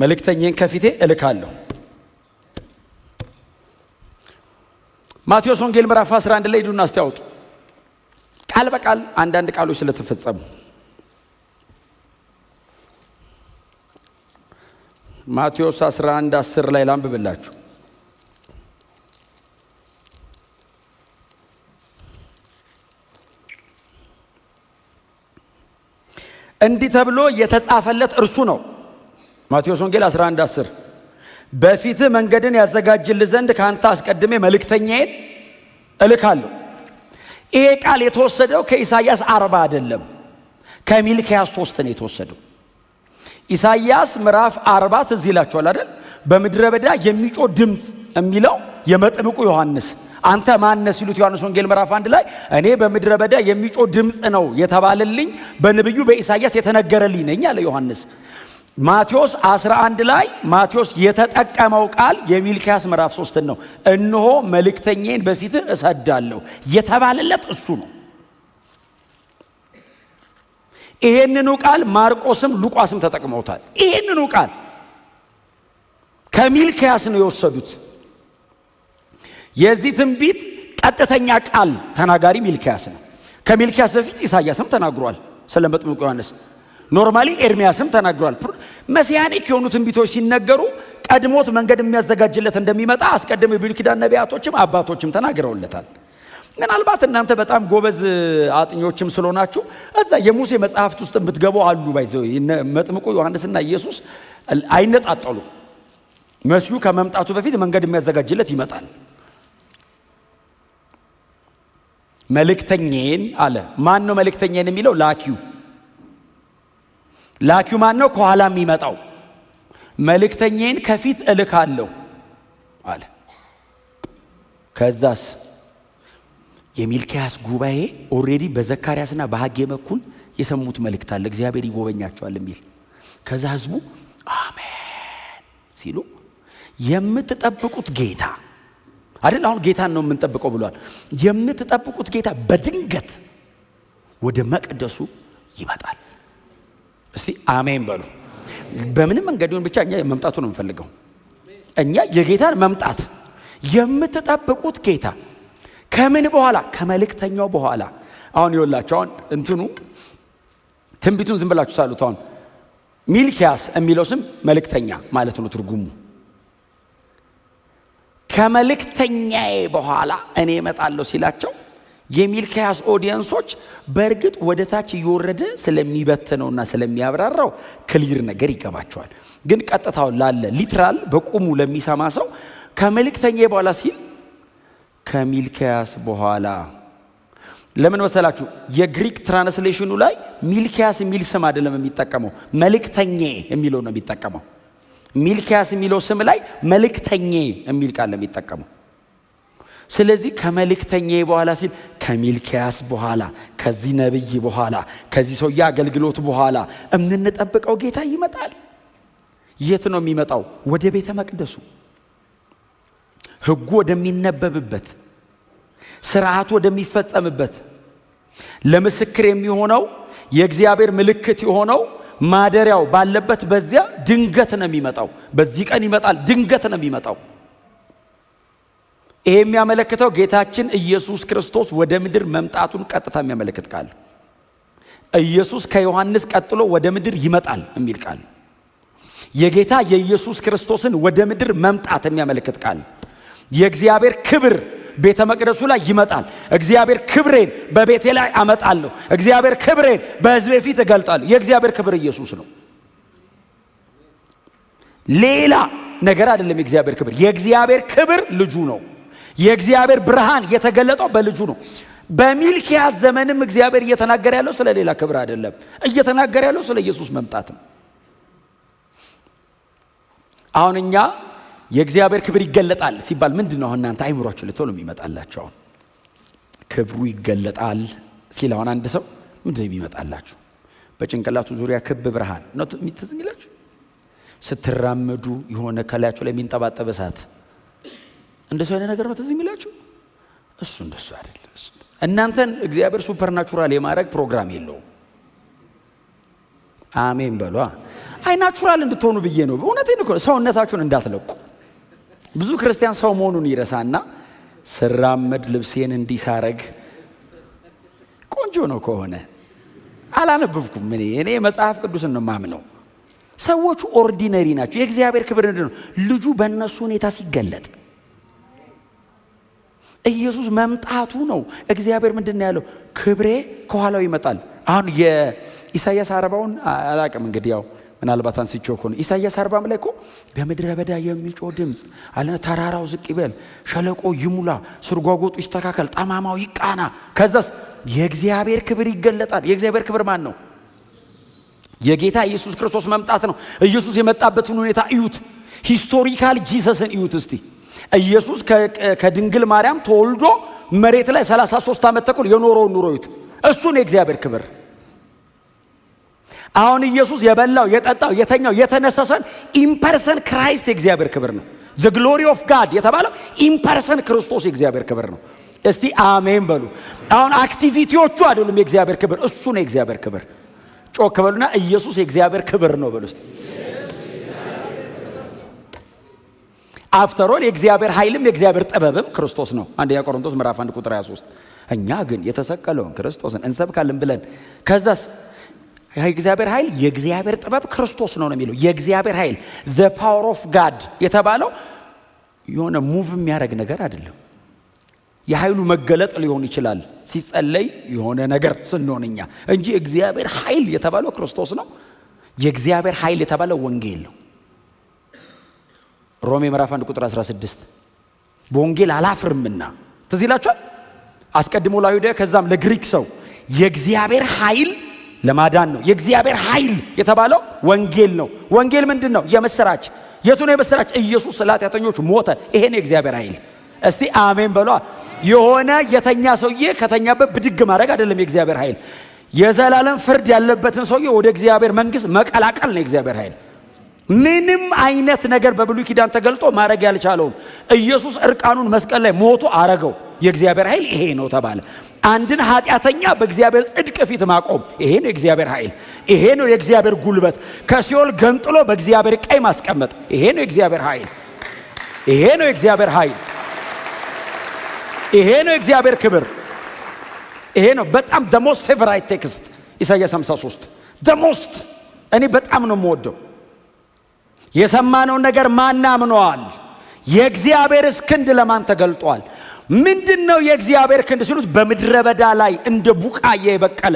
መልእክተኛዬን ከፊቴ እልካለሁ። ማቴዎስ ወንጌል ምዕራፍ 11 ላይ ሄዱና አስተያውጡ ቃል በቃል አንዳንድ ቃሎች ስለተፈጸሙ። ማቴዎስ 11:10 ላይ ላንብብላችሁ። እንዲህ ተብሎ የተጻፈለት እርሱ ነው። ማቴዎስ ወንጌል 11:10 በፊትህ መንገድን ያዘጋጅልህ ዘንድ ካንተ አስቀድሜ መልእክተኛዬን እልካለሁ። ይሄ ቃል የተወሰደው ከኢሳይያስ 40 አይደለም፣ ከሚልኪያስ 3 ነው የተወሰደው። ኢሳይያስ ምዕራፍ 40 ትዝ ይላችኋል አይደል? በምድረ በዳ የሚጮህ ድምፅ የሚለው የመጥምቁ ዮሐንስ አንተ ማነህ ሲሉት ዮሐንስ ወንጌል ምዕራፍ 1 ላይ እኔ በምድረ በዳ የሚጮህ ድምፅ ነው የተባለልኝ በነብዩ በኢሳይያስ የተነገረልኝ ነኝ አለ ዮሐንስ። ማቴዎስ 11 ላይ ማቴዎስ የተጠቀመው ቃል የሚልክያስ ምዕራፍ 3 ነው። እነሆ መልእክተኛዬን በፊትህ እሰዳለሁ የተባለለት እሱ ነው። ይሄንኑ ቃል ማርቆስም ሉቃስም ተጠቅመውታል። ይሄንኑ ቃል ከሚልክያስ ነው የወሰዱት። የዚህ ትንቢት ቀጥተኛ ቃል ተናጋሪ ሚልክያስ ነው። ከሚልክያስ በፊት ኢሳይያስም ተናግሯል ስለ መጥምቁ ዮሐንስ። ኖርማሊ ኤርሚያስም ተናግሯል። መሲያኒክ የሆኑ ትንቢቶች ሲነገሩ ቀድሞት መንገድ የሚያዘጋጅለት እንደሚመጣ አስቀድመው የብሉይ ኪዳን ነቢያቶችም አባቶችም ተናግረውለታል። ምናልባት እናንተ በጣም ጎበዝ አጥኞችም ስለሆናችሁ እዛ የሙሴ መጽሐፍት ውስጥ የምትገቡ አሉ። ባይዘው መጥምቁ ዮሐንስና ኢየሱስ አይነጣጠሉ። መሲሁ ከመምጣቱ በፊት መንገድ የሚያዘጋጅለት ይመጣል። መልእክተኛዬን አለ። ማን ነው መልእክተኛዬን የሚለው? ላኪው። ላኪው ማን ነው? ከኋላ የሚመጣው። መልእክተኛዬን ከፊት እልካለሁ አለ። ከዛስ የሚልክያስ ጉባኤ ኦሬዲ በዘካርያስና በሐጌ በኩል የሰሙት መልእክት አለ፣ እግዚአብሔር ይጎበኛቸዋል የሚል። ከዛ ህዝቡ አሜን ሲሉ የምትጠብቁት ጌታ አይደል? አሁን ጌታን ነው የምንጠብቀው ብሏል። የምትጠብቁት ጌታ በድንገት ወደ መቅደሱ ይመጣል። እስቲ አሜን በሉ። በምንም መንገድ ይሁን ብቻ እኛ መምጣቱ ነው የምንፈልገው። እኛ የጌታን መምጣት የምትጠብቁት ጌታ ከምን በኋላ? ከመልእክተኛው በኋላ። አሁን ይኸውላችሁ አሁን እንትኑ ትንቢቱን ዝም ብላችሁ ሳሉት አሁን ሚልክያስ የሚለው ስም መልእክተኛ ማለት ነው ትርጉሙ። ከመልእክተኛዬ በኋላ እኔ እመጣለሁ ሲላቸው የሚልክያስ ኦዲየንሶች በእርግጥ ወደ ታች እየወረደ ስለሚበትነውና ስለሚያብራራው ክሊር ነገር ይገባቸዋል። ግን ቀጥታው ላለ ሊትራል በቁሙ ለሚሰማ ሰው ከመልእክተኛዬ በኋላ ሲል ከሚልክያስ በኋላ ለምን መሰላችሁ? የግሪክ ትራንስሌሽኑ ላይ ሚልክያስ የሚል ስም አይደለም የሚጠቀመው፣ መልእክተኛዬ የሚለው ነው የሚጠቀመው። ሚልክያስ የሚለው ስም ላይ መልእክተኛዬ የሚል ቃል ነው የሚጠቀመው። ስለዚህ ከመልእክተኛዬ በኋላ ሲል ከሚልክያስ በኋላ፣ ከዚህ ነብይ በኋላ፣ ከዚህ ሰውዬ አገልግሎት በኋላ የምንጠብቀው ጌታ ይመጣል። የት ነው የሚመጣው? ወደ ቤተ መቅደሱ፣ ሕጉ ወደሚነበብበት፣ ስርዓቱ ወደሚፈጸምበት፣ ለምስክር የሚሆነው የእግዚአብሔር ምልክት የሆነው ማደሪያው ባለበት በዚያ ድንገት ነው የሚመጣው። በዚህ ቀን ይመጣል፣ ድንገት ነው የሚመጣው። ይሄ የሚያመለክተው ጌታችን ኢየሱስ ክርስቶስ ወደ ምድር መምጣቱን ቀጥታ የሚያመለክት ቃል። ኢየሱስ ከዮሐንስ ቀጥሎ ወደ ምድር ይመጣል የሚል ቃል። የጌታ የኢየሱስ ክርስቶስን ወደ ምድር መምጣት የሚያመለክት ቃል። የእግዚአብሔር ክብር ቤተ መቅደሱ ላይ ይመጣል። እግዚአብሔር ክብሬን በቤቴ ላይ አመጣለሁ፣ እግዚአብሔር ክብሬን በሕዝቤ ፊት እገልጣለሁ። የእግዚአብሔር ክብር ኢየሱስ ነው፣ ሌላ ነገር አይደለም። የእግዚአብሔር ክብር ልጁ ነው። የእግዚአብሔር ብርሃን የተገለጠው በልጁ ነው። በሚልክያስ ዘመንም እግዚአብሔር እየተናገረ ያለው ስለ ሌላ ክብር አይደለም፣ እየተናገረ ያለው ስለ ኢየሱስ መምጣት ነው። አሁን እኛ የእግዚአብሔር ክብር ይገለጣል ሲባል ምንድነው? አሁን እናንተ አይምሯችሁ ልትሉ የሚመጣላችሁ አሁን ክብሩ ይገለጣል ሲል አሁን አንድ ሰው ምንድነው የሚመጣላችሁ? በጭንቅላቱ ዙሪያ ክብ ብርሃን ነው ትዝ የሚላችሁ? ስትራመዱ የሆነ ከላያችሁ ላይ የሚንጠባጠብ እሳት እንደሱ አይነት ነገር ነው ትዝ የሚላችሁ? እሱ እንደሱ አይደለም። እናንተን እግዚአብሔር ሱፐርናቹራል የማድረግ ፕሮግራም የለውም። አሜን በሏ። አይ ናቹራል እንድትሆኑ ብዬ ነው። እውነቴን እኮ ሰውነታችሁን እንዳትለቁ። ብዙ ክርስቲያን ሰው መሆኑን ይረሳና ስራመድ ልብሴን እንዲሳረግ ቆንጆ ነው ከሆነ አላነበብኩም። እኔ መጽሐፍ ቅዱስን ነው ማምነው። ሰዎቹ ኦርዲነሪ ናቸው። የእግዚአብሔር ክብር ነው ልጁ በእነሱ ሁኔታ ሲገለጥ ኢየሱስ መምጣቱ ነው። እግዚአብሔር ምንድነው ያለው? ክብሬ ከኋላው ይመጣል። አሁን የኢሳይያስ 40ውን አላቅም እንግዲህ ያው ምናልባት አንስቼው እኮ ነው። ኢሳይያስ 40 ላይ እኮ በምድረ በዳ የሚጮህ ድምፅ አለ፣ ተራራው ዝቅ ይበል፣ ሸለቆ ይሙላ፣ ስርጓጎጡ ይስተካከል፣ ጠማማው ይቃና። ከዛስ የእግዚአብሔር ክብር ይገለጣል። የእግዚአብሔር ክብር ማን ነው? የጌታ ኢየሱስ ክርስቶስ መምጣት ነው። ኢየሱስ የመጣበትን ሁኔታ እዩት። ሂስቶሪካል ጂሰስን እዩት እስቲ። ኢየሱስ ከድንግል ማርያም ተወልዶ መሬት ላይ 33 ዓመት ተኩል የኖረውን ኑሮ እዩት። እሱ ነው የእግዚአብሔር ክብር። አሁን ኢየሱስ የበላው የጠጣው የተኛው የተነሳሰን ኢምፐርሰን ክራይስት የእግዚአብሔር ክብር ነው። the glory of God የተባለው ኢምፐርሰን ክርስቶስ የእግዚአብሔር ክብር ነው። እስቲ አሜን በሉ። አሁን አክቲቪቲዎቹ አይደሉም የእግዚአብሔር ክብር፣ እሱ ነው የእግዚአብሔር ክብር። ጮክ በሉና ኢየሱስ የእግዚአብሔር ክብር ነው በሉ እስቲ። አፍተር ኦል የእግዚአብሔር ኃይልም የእግዚአብሔር ጥበብም ክርስቶስ ነው። አንደኛ ቆሮንቶስ ምዕራፍ 1 ቁጥር 23 እኛ ግን የተሰቀለውን ክርስቶስን እንሰብካለን ብለን ከዛስ የእግዚአብሔር ኃይል የእግዚአብሔር ጥበብ ክርስቶስ ነው የሚለው። የእግዚአብሔር ኃይል the power of God የተባለው የሆነ ሙቭ የሚያደርግ ነገር አይደለም። የኃይሉ መገለጥ ሊሆን ይችላል ሲጸለይ የሆነ ነገር ስንሆንኛ እንጂ እግዚአብሔር ኃይል የተባለው ክርስቶስ ነው። የእግዚአብሔር ኃይል የተባለው ወንጌል ነው። ሮሜ ምዕራፍ 1 ቁጥር 16 በወንጌል አላፍርምና ትዝ ይላችኋል። አስቀድሞ ለአይሁድ ከዛም ለግሪክ ሰው የእግዚአብሔር ኃይል ለማዳን ነው። የእግዚአብሔር ኃይል የተባለው ወንጌል ነው። ወንጌል ምንድን ነው? የምስራች። የቱ ነው የምስራች? ኢየሱስ ስለ ኃጢአተኞች ሞተ። ይሄ ነው የእግዚአብሔር ኃይል። እስቲ አሜን በሏ። የሆነ የተኛ ሰውዬ ከተኛበት ብድግ ማድረግ አይደለም የእግዚአብሔር ኃይል። የዘላለም ፍርድ ያለበትን ሰውዬ ወደ እግዚአብሔር መንግስት መቀላቀል ነው የእግዚአብሔር ኃይል። ምንም አይነት ነገር በብሉይ ኪዳን ተገልጦ ማድረግ ያልቻለውን ኢየሱስ እርቃኑን መስቀል ላይ ሞቶ አረገው። የእግዚአብሔር ኃይል ይሄ ነው ተባለ። አንድን ኃጢአተኛ በእግዚአብሔር ጽድቅ ፊት ማቆም ይሄ ነው የእግዚአብሔር ኃይል። ይሄ ነው የእግዚአብሔር ጉልበት። ከሲኦል ገንጥሎ በእግዚአብሔር ቀኝ ማስቀመጥ ይሄ ነው የእግዚአብሔር ኃይል። ይሄ ነው የእግዚአብሔር ኃይል። ይሄ ነው የእግዚአብሔር ክብር። ይሄ ነው በጣም the most favorite text ኢሳይያስ 53 the most እኔ በጣም ነው የምወደው። የሰማነውን ነገር ማን አምኗል? የእግዚአብሔርስ ክንድ ለማን ተገልጧል? ምንድነው የእግዚአብሔር ክንድ ሲሉት በምድረ በዳ ላይ እንደ ቡቃያ የበቀለ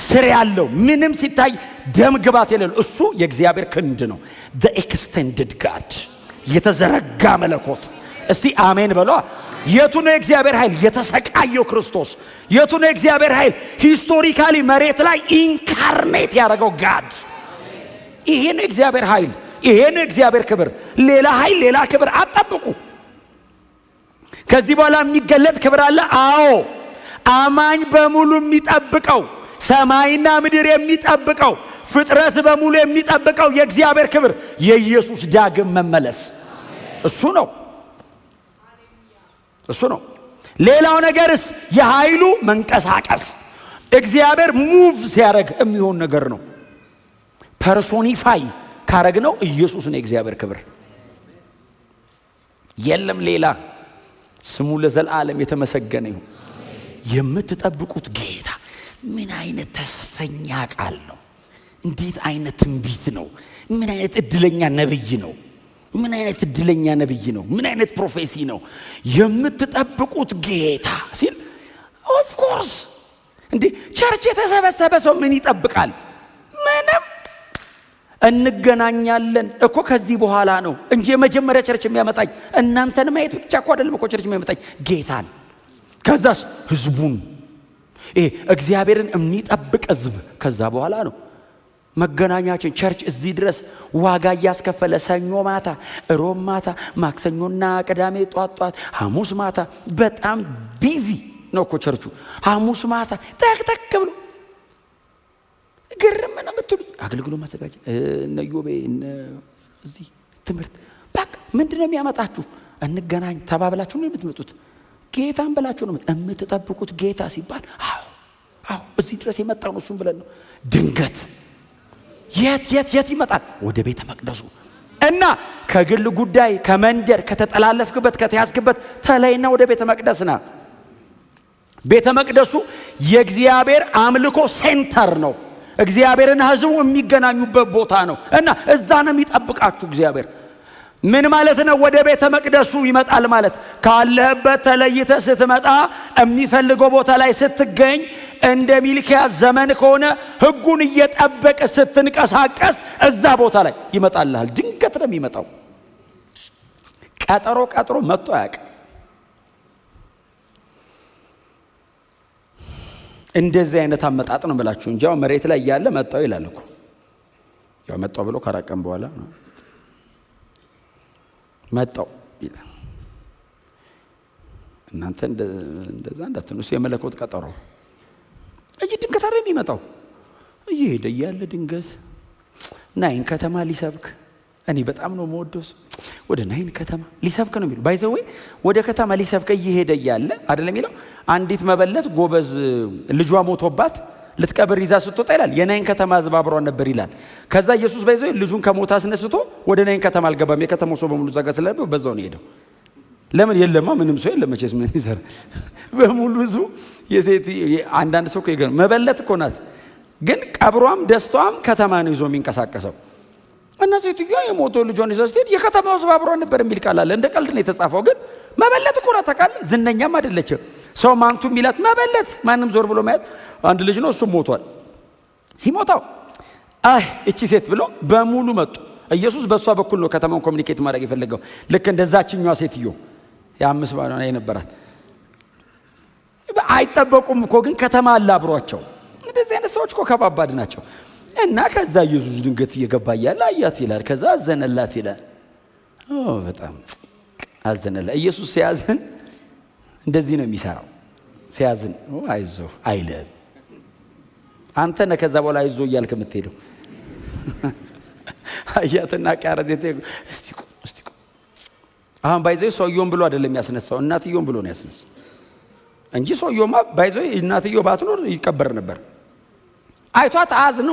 ስር ያለው ምንም ሲታይ ደም ግባት የሌለው እሱ የእግዚአብሔር ክንድ ነው። the extended God የተዘረጋ መለኮት። እስቲ አሜን በሏ። የቱ ነው የእግዚአብሔር ኃይል? የተሰቃየው ክርስቶስ። የቱ ነው የእግዚአብሔር ኃይል? ሂስቶሪካሊ መሬት ላይ ኢንካርኔት ያደረገው ጋድ። ይሄ ነው የእግዚአብሔር ኃይል። ይሄ ነው የእግዚአብሔር ክብር። ሌላ ኃይል ሌላ ክብር አጠብቁ። ከዚህ በኋላ የሚገለጥ ክብር አለ። አዎ አማኝ በሙሉ የሚጠብቀው ሰማይና ምድር የሚጠብቀው ፍጥረት በሙሉ የሚጠብቀው የእግዚአብሔር ክብር የኢየሱስ ዳግም መመለስ እሱ ነው። እሱ ነው። ሌላው ነገርስ የኃይሉ መንቀሳቀስ እግዚአብሔር ሙቭ ሲያደርግ የሚሆን ነገር ነው። ፐርሶኒፋይ ካረግ ነው ኢየሱስ ነው የእግዚአብሔር ክብር። የለም ሌላ። ስሙ ለዘላለም የተመሰገነ ይሁን። የምትጠብቁት ጌታ ምን አይነት ተስፈኛ ቃል ነው! እንዴት አይነት ትንቢት ነው! ምን አይነት እድለኛ ነብይ ነው! ምን አይነት እድለኛ ነብይ ነው! ምን አይነት ፕሮፌሲ ነው! የምትጠብቁት ጌታ ሲል ኦፍ ኮርስ እንዴ ቸርች የተሰበሰበ ሰው ምን ይጠብቃል? ምንም። እንገናኛለን እኮ ከዚህ በኋላ ነው እንጂ የመጀመሪያ ቸርች የሚያመጣኝ እናንተን ማየት ብቻ እኮ አይደለም እኮ ቸርች የሚያመጣኝ ጌታን፣ ከዛስ ህዝቡን፣ እግዚአብሔርን የሚጠብቅ ህዝብ። ከዛ በኋላ ነው መገናኛችን። ቸርች እዚህ ድረስ ዋጋ እያስከፈለ ሰኞ ማታ፣ ሮብ ማታ፣ ማክሰኞና ቅዳሜ ጧት፣ ሐሙስ ማታ በጣም ቢዚ ነው እኮ ቸርቹ። ሐሙስ ማታ ተክተክ ብሎ ግርም ነው የምትሉ አገልግሎት ማዘጋጀ እነ ዮቤ እዚህ ትምህርት በቃ ምንድነው የሚያመጣችሁ? እንገናኝ ተባብላችሁ ነው የምትመጡት። ጌታን ብላችሁ ነው የምትጠብቁት። ጌታ ሲባል አዎ እዚህ ድረስ የመጣው ነው እሱም ብለን ነው። ድንገት የት ይመጣል? ወደ ቤተ መቅደሱ እና ከግል ጉዳይ ከመንደር ከተጠላለፍክበት ከተያዝክበት ተለይና ወደ ቤተ መቅደስ ና። ቤተ መቅደሱ የእግዚአብሔር አምልኮ ሴንተር ነው። እግዚአብሔርና ህዝቡ የሚገናኙበት ቦታ ነው እና እዛ ነው የሚጠብቃችሁ እግዚአብሔር። ምን ማለት ነው? ወደ ቤተ መቅደሱ ይመጣል ማለት ካለህበት ተለይተ ስትመጣ የሚፈልገው ቦታ ላይ ስትገኝ፣ እንደ ሚልኪያስ ዘመን ከሆነ ህጉን እየጠበቀ ስትንቀሳቀስ እዛ ቦታ ላይ ይመጣልሃል። ድንገት ነው የሚመጣው። ቀጠሮ መጥቶ አያውቅም። እንደዚህ አይነት አመጣጥ ነው ብላችሁ እንጂ አሁን መሬት ላይ ያለ መጣው ይላል እኮ። ያው መጣው ብሎ ከራቀም በኋላ መጣው ይላል። እናንተ እንደዛ እንዳትነሱ እሱ የመለኮት ቀጠሮ ድንገት አይደለም የሚመጣው። እየሄደ እያለ ድንገት ናይን ከተማ ሊሰብክ፣ እኔ በጣም ነው የምወደው ወደ ናይን ከተማ ሊሰብክ ነው የሚለው። ባይዘው ወደ ከተማ ሊሰብክ እየሄደ እያለ አይደለም የሚለው። አንዲት መበለት ጎበዝ ልጇ ሞቶባት ልትቀብር ይዛ ስትወጣ ይላል የናይን ከተማ ሕዝብ አብሯን ነበር ይላል። ከዛ ኢየሱስ ባይዘው ልጁን ከሞት አስነስቶ ወደ ናይን ከተማ አልገባም። የከተማው ሰው በሙሉ ዘጋ ስለነበረ በዛው ነው ሄደው። ለምን የለማ ምንም ሰው የለም መቼስ ምን ይሰራ በሙሉ ሕዝቡ። የሴት አንዳንድ ሰው ከይገር መበለት እኮ ናት፣ ግን ቀብሯም ደስቷም ከተማ ነው ይዞ የሚንቀሳቀሰው። እና ሴትዮዋ የሞተው ልጇን ይዛ ስትሄድ የከተማው ሕዝብ አብሯን ነበር የሚል ቃል አለ። እንደ ቀልድ ነው የተጻፈው፣ ግን መበለት እኮ ናት። ታውቃለህ፣ ዝነኛም አይደለችም። ሰው ማንቱ የሚላት መበለት፣ ማንም ዞር ብሎ ማየት። አንድ ልጅ ነው እሱም ሞቷል። ሲሞታው እቺ ሴት ብሎ በሙሉ መጡ። ኢየሱስ በእሷ በኩል ነው ከተማውን ኮሚኒኬት ማድረግ የፈለገው። ልክ እንደዛችኛዋ ሴትዮ የ5 ባሏ የነበራት አይጠበቁም እኮ ግን ከተማ አለ አብሯቸው። እንደዚህ አይነት ሰዎች እኮ ከባባድ ናቸው። እና ከዛ ኢየሱስ ድንገት እየገባ እያለ አያት ይላል። ከዛ አዘነላት ይላል። በጣም አዘነላት። ኢየሱስ ሲያዝን እንደዚህ ነው የሚሰራው። ሲያዝን አይዞ አይልም። አንተ ነህ ከዛ በኋላ አይዞ እያልክ የምትሄደው። አያትና ቃረዘት እስቲ አሁን ባይዘይ ሰውየውን ብሎ አይደለም ያስነሳው፣ እናትየውን ብሎ ነው ያስነሳው እንጂ ሰውየውማ ባይዘይ እናትየው ባትኖር ይቀበር ነበር። አይቷት አዝኖ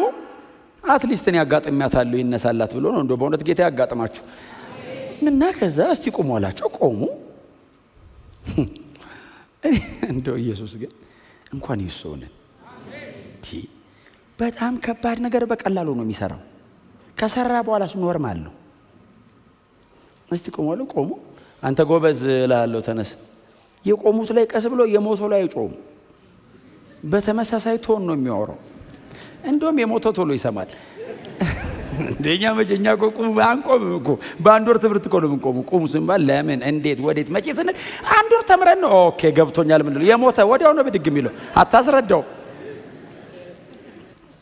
አትሊስትን ያጋጥሚያታለሁ ይነሳላት ብሎ ነው። እንደው በእውነት ጌታ ያጋጥማችሁ እና ከዛ እስቲ ቁሙ አላቸው። ቆሙ። እንደው ኢየሱስ ግን እንኳን ይሶነ በጣም ከባድ ነገር በቀላሉ ነው የሚሰራው። ከሰራ በኋላስ ኖርማል ነው። እስቲ ቁሙ አሉ። ቆሙ። አንተ ጎበዝ እላለሁ ተነስ። የቆሙት ላይ ቀስ ብሎ የሞተው ላይ አይጮም። በተመሳሳይ ቶን ነው የሚያወራው። እንደውም የሞተው ቶሎ ይሰማል። እንደኛ መጀኛ ቆሙ አንቆም እኮ በአንድ ወር ትምህርት እኮ ነው የምንቆሙ። ቁሙ ስንባል ለምን እንዴት ወዴት መቼ ስንል አንድ ወር ተምረን ነው ኦኬ ገብቶኛል ምን ነው የሞተ ወዲያው ነው ብድግ የሚለው አታስረዳው።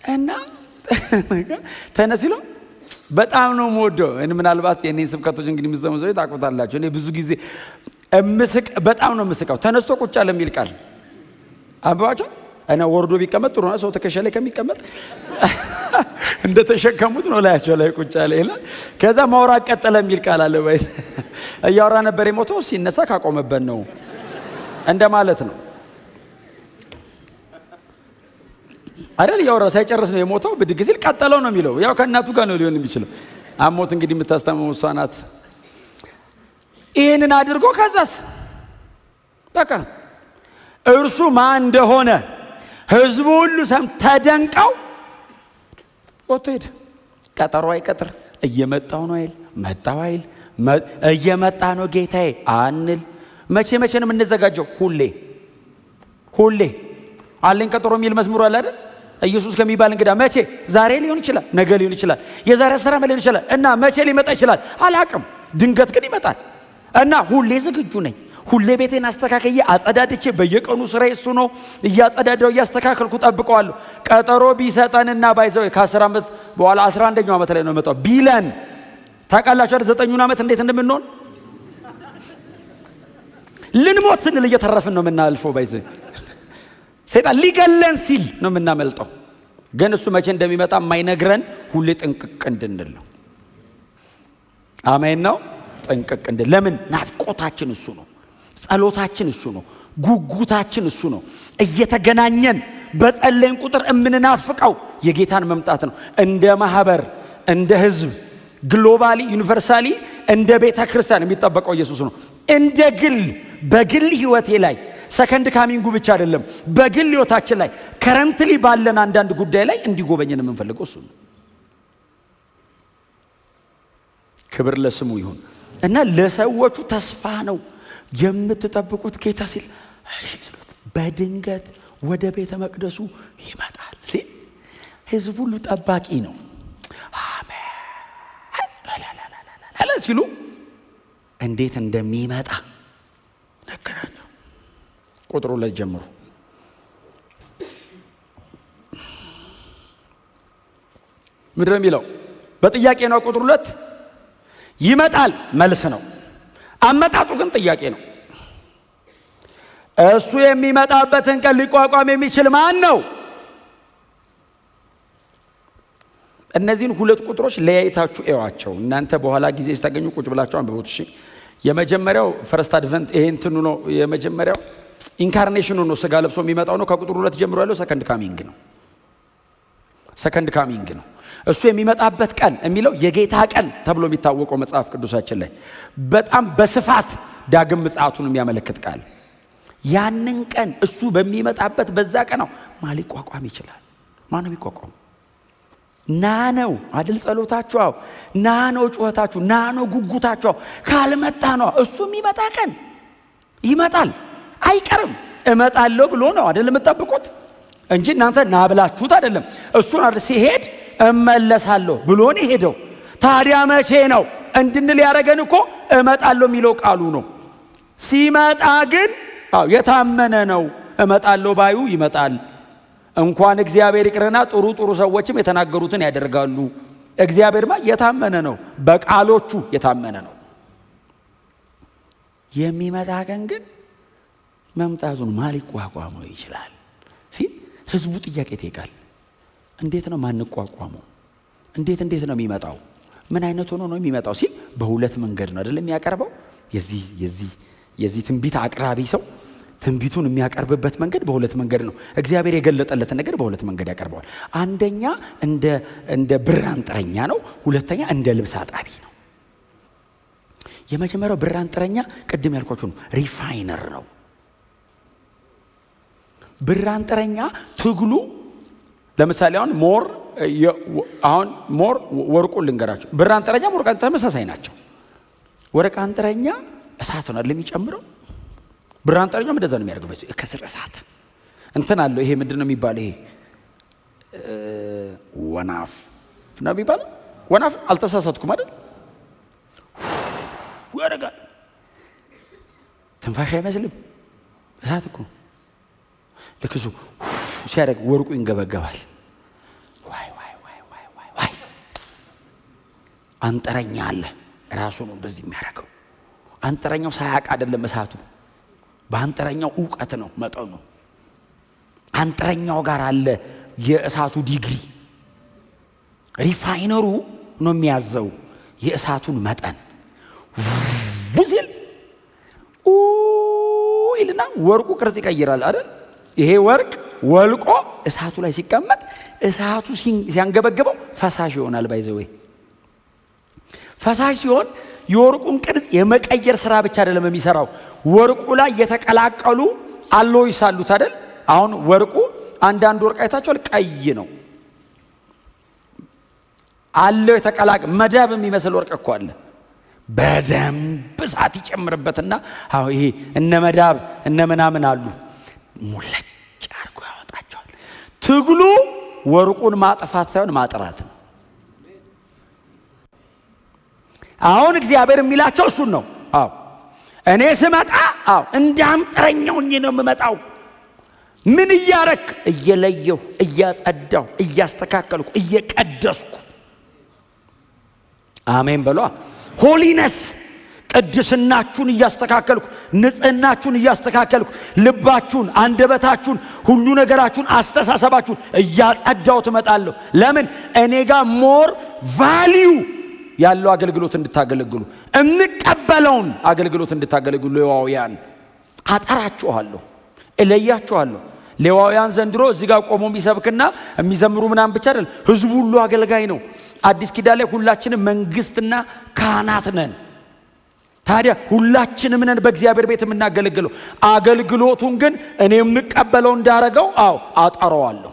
እና ተነስሎ በጣም ነው የምወደው። እኔ ምናልባት የኔን ስብከቶች እንግዲህ የምትሰሙ ሰዎች ታውቁታላችሁ። እኔ ብዙ ጊዜ እምስቅ በጣም ነው የምስቀው። ተነስቶ ቁጭ አለ የሚል ቃል አንብባችሁ እና ወርዶ ቢቀመጥ ጥሩ ነው። ሰው ተከሻ ላይ ከሚቀመጥ እንደ ተሸከሙት ነው ላያቸው ላይ ቁጭ አለ ይላል። ከዛ ማውራት ቀጠለ የሚል ቃል አለ። ባይስ እያወራ ነበር የሞተው ሲነሳ ካቆመበት ነው እንደማለት ነው አይደል? እያወራ ሳይጨርስ ነው የሞተው። ብድግ ሲል ቀጠለው ነው የሚለው። ያው ከእናቱ ጋር ነው ሊሆን የሚችለው። አሞት እንግዲህ የምታስተምረው እሷ ናት። ይህንን አድርጎ ከዛስ በቃ እርሱ ማን እንደሆነ ህዝቡ ሁሉ ተደንቀው ወጥቶ ሄደ። ቀጠሮ አይቀጥር። እየመጣው ነው አይል፣ መጣው አይል፣ እየመጣ ነው ጌታዬ አንል። መቼ ነው የምንዘጋጀው? ሁሌ አለኝ ቀጠሮ የሚል መዝሙር አለ አይደል? ኢየሱስ ከሚባል እንግዳ መቼ? ዛሬ ሊሆን ይችላል፣ ነገ ሊሆን ይችላል፣ የዛሬ 10 ዓመት ሊሆን ይችላል። እና መቼ ሊመጣ ይችላል አላቅም። ድንገት ግን ይመጣል እና ሁሌ ዝግጁ ነኝ። ሁሌ ቤቴን አስተካክዬ አጸዳድቼ በየቀኑ ስራ እሱ ነው እያጸዳዳው እያስተካከልኩ ጠብቀዋለሁ። ቀጠሮ ቢሰጠንና ባይዘው ከ10 ዓመት በኋላ 11ኛው ዓመት ላይ ነው መጣው ቢለን ታውቃላችሁ አይደል? 9ኙን ዓመት እንዴት እንደምንሆን ልንሞት ስንል እየተረፍን ነው የምናልፈው። ባይዘው ሰይጣን ሊገለን ሲል ነው የምናመልጠው። ግን እሱ መቼ እንደሚመጣ የማይነግረን ሁሌ ጥንቅቅ እንድንል ነው። አሜን ነው። ጥንቅቅ እንድንል ለምን? ናፍቆታችን እሱ ነው። ጸሎታችን እሱ ነው። ጉጉታችን እሱ ነው። እየተገናኘን በጸለይን ቁጥር የምንናፍቀው የጌታን መምጣት ነው። እንደ ማህበር፣ እንደ ህዝብ፣ ግሎባሊ ዩኒቨርሳሊ እንደ ቤተ ክርስቲያን የሚጠበቀው ኢየሱስ ነው። እንደ ግል በግል ህይወቴ ላይ ሰከንድ ካሚንጉ ብቻ አይደለም፣ በግል ህይወታችን ላይ ከረንትሊ ባለን አንዳንድ ጉዳይ ላይ እንዲጎበኘን የምንፈልገው እሱ ነው። ክብር ለስሙ ይሁን እና ለሰዎቹ ተስፋ ነው የምትጠብቁት ጌታ ሲል እሺ ሲሉት በድንገት ወደ ቤተ መቅደሱ ይመጣል ሲል ህዝብ ሁሉ ጠባቂ ነው። አሜን ሲሉ እንዴት እንደሚመጣ ነገራቸው። ቁጥሩ ላይ ጀምሮ ምንድን ነው የሚለው? በጥያቄ ነው። ቁጥሩ 2 ይመጣል መልስ ነው። አመጣጡ ግን ጥያቄ ነው። እሱ የሚመጣበትን ቀን ሊቋቋም የሚችል ማን ነው? እነዚህን ሁለት ቁጥሮች ለያይታችሁ እዩዋቸው። እናንተ በኋላ ጊዜ ስታገኙ ቁጭ ብላችሁ አንብቡት። እሺ የመጀመሪያው ፈርስት አድቨንት ይሄ እንትኑ ነው። የመጀመሪያው ኢንካርኔሽኑ ነው፣ ስጋ ለብሶ የሚመጣው ነው። ከቁጥር 2 ጀምሮ ያለው ሰከንድ ካሚንግ ነው። ሰከንድ ካሚንግ ነው። እሱ የሚመጣበት ቀን የሚለው የጌታ ቀን ተብሎ የሚታወቀው መጽሐፍ ቅዱሳችን ላይ በጣም በስፋት ዳግም ምጽአቱን የሚያመለክት ቃል። ያንን ቀን እሱ በሚመጣበት በዛ ቀን ነው ማን ሊቋቋም ይችላል? ማን ነው የሚቋቋም? ና ነው አይደል ጸሎታችሁ? ና ነው ጩኸታችሁ፣ ና ነው ጉጉታችሁ። ካልመጣ ነው እሱ የሚመጣ ቀን ይመጣል፣ አይቀርም። እመጣለሁ ብሎ ነው አይደል የምትጠብቁት እንጂ እናንተ ና ብላችሁት አይደለም። እሱን አይደል ሲሄድ እመለሳለሁ ብሎ ነው ሄደው። ታዲያ መቼ ነው እንድንል ያደረገን እኮ እመጣለሁ የሚለው ቃሉ ነው። ሲመጣ ግን የታመነ ነው። እመጣለሁ ባዩ ይመጣል። እንኳን እግዚአብሔር ይቅርና ጥሩ ሰዎችም የተናገሩትን ያደርጋሉ። እግዚአብሔርማ የታመነ ነው፣ በቃሎቹ የታመነ ነው። የሚመጣ ቀን ግን መምጣቱን ማን ሊቋቋመው ይችላል ሲል ህዝቡ ጥያቄ ይጠይቃል። እንዴት ነው ማንቋቋመው? እንዴት ነው የሚመጣው? ምን አይነት ሆኖ ነው የሚመጣው ሲል በሁለት መንገድ ነው አይደል የሚያቀርበው። የዚህ ትንቢት አቅራቢ ሰው ትንቢቱን የሚያቀርብበት መንገድ በሁለት መንገድ ነው። እግዚአብሔር የገለጠለትን ነገር በሁለት መንገድ ያቀርበዋል። አንደኛ እንደ ብር አንጥረኛ ነው። ሁለተኛ እንደ ልብስ አጣቢ ነው። የመጀመሪያው ብር አንጥረኛ ቅድም ያልኳችሁ ነው፣ ሪፋይነር ነው። ብር አንጥረኛ ትግሉ ለምሳሌ አሁን ሞር ወርቁን ልንገራችሁ። ብር አንጥረኛ ወርቅ አንጥረኛ ተመሳሳይ ናቸው። ወርቅ አንጥረኛ እሳት ነው የሚጨምረው። ብር አንጥረኛው እንደዛ ነው የሚያደርገው። ከስር እሳት እንትን አለው። ይሄ ምንድነው የሚባለው? ይሄ ወናፍ ነው የሚባለው። ወናፍ አልተሳሳትኩም አይደል? ያደርጋል። ትንፋሽ አይመስልም፣ እሳት እኮ። ልክ እሱ ሲያደርግ ወርቁ ይንገበገባል። ዋይ አንጥረኛ አለ። ራሱ ነው በዚህ የሚያደርገው። አንጥረኛው ሳያውቅ አይደለም እሳቱ፣ በአንጥረኛው ዕውቀት ነው መጠኑ። አንጥረኛው ጋር አለ የእሳቱ ዲግሪ። ሪፋይነሩ ነው የሚያዘው የእሳቱን መጠን። ውዝል ይልና ወርቁ ቅርጽ ይቀይራል አይደል? ይሄ ወርቅ ወልቆ እሳቱ ላይ ሲቀመጥ እሳቱ ሲያንገበግበው ፈሳሽ ይሆናል። ባይዘዌ ፈሳሽ ሲሆን የወርቁን ቅርጽ የመቀየር ስራ ብቻ አይደለም የሚሰራው። ወርቁ ላይ የተቀላቀሉ አሎይስ አሉት አይደል? አሁን ወርቁ አንዳንድ ወርቅ አይታችኋል፣ ቀይ ነው አለው የተቀላቀለ መዳብ የሚመስል ወርቅ እኮ አለ። በደንብ እሳት ይጨምርበትና ይሄ እነ መዳብ እነ ምናምን አሉ፣ ሙለጭ አድርጎ ያወጣቸዋል። ትግሉ ወርቁን ማጥፋት ሳይሆን ማጥራት ነው። አሁን እግዚአብሔር የሚላቸው እሱን ነው። እኔ ስመጣ እንዳንጥረኛው ነው የምመጣው። ምን እያረክ? እየለየሁ፣ እያጸዳሁ፣ እያስተካከልኩ፣ እየቀደስኩ። አሜን በሏ። ሆሊነስ ቅድስናችሁን እያስተካከልኩ፣ ንጽህናችሁን እያስተካከልኩ፣ ልባችሁን፣ አንደበታችሁን፣ ሁሉ ነገራችሁን፣ አስተሳሰባችሁን እያጸዳሁ ትመጣለሁ። ለምን? እኔ ጋር ሞር ቫልዩ ያለው አገልግሎት እንድታገለግሉ፣ እንቀበለውን አገልግሎት እንድታገለግሉ። ሌዋውያን አጠራችኋለሁ፣ እለያችኋለሁ። ሌዋውያን ዘንድሮ እዚህ ጋር ቆሞ የሚሰብክና የሚዘምሩ ምናምን ብቻ አይደል፣ ህዝቡ ሁሉ አገልጋይ ነው። አዲስ ኪዳን ላይ ሁላችንም መንግስትና ካህናት ነን። ታዲያ ሁላችንም ነን በእግዚአብሔር ቤት የምናገለግለው። አገልግሎቱን ግን እኔ የምቀበለው እንዳረገው አጠራዋለሁ።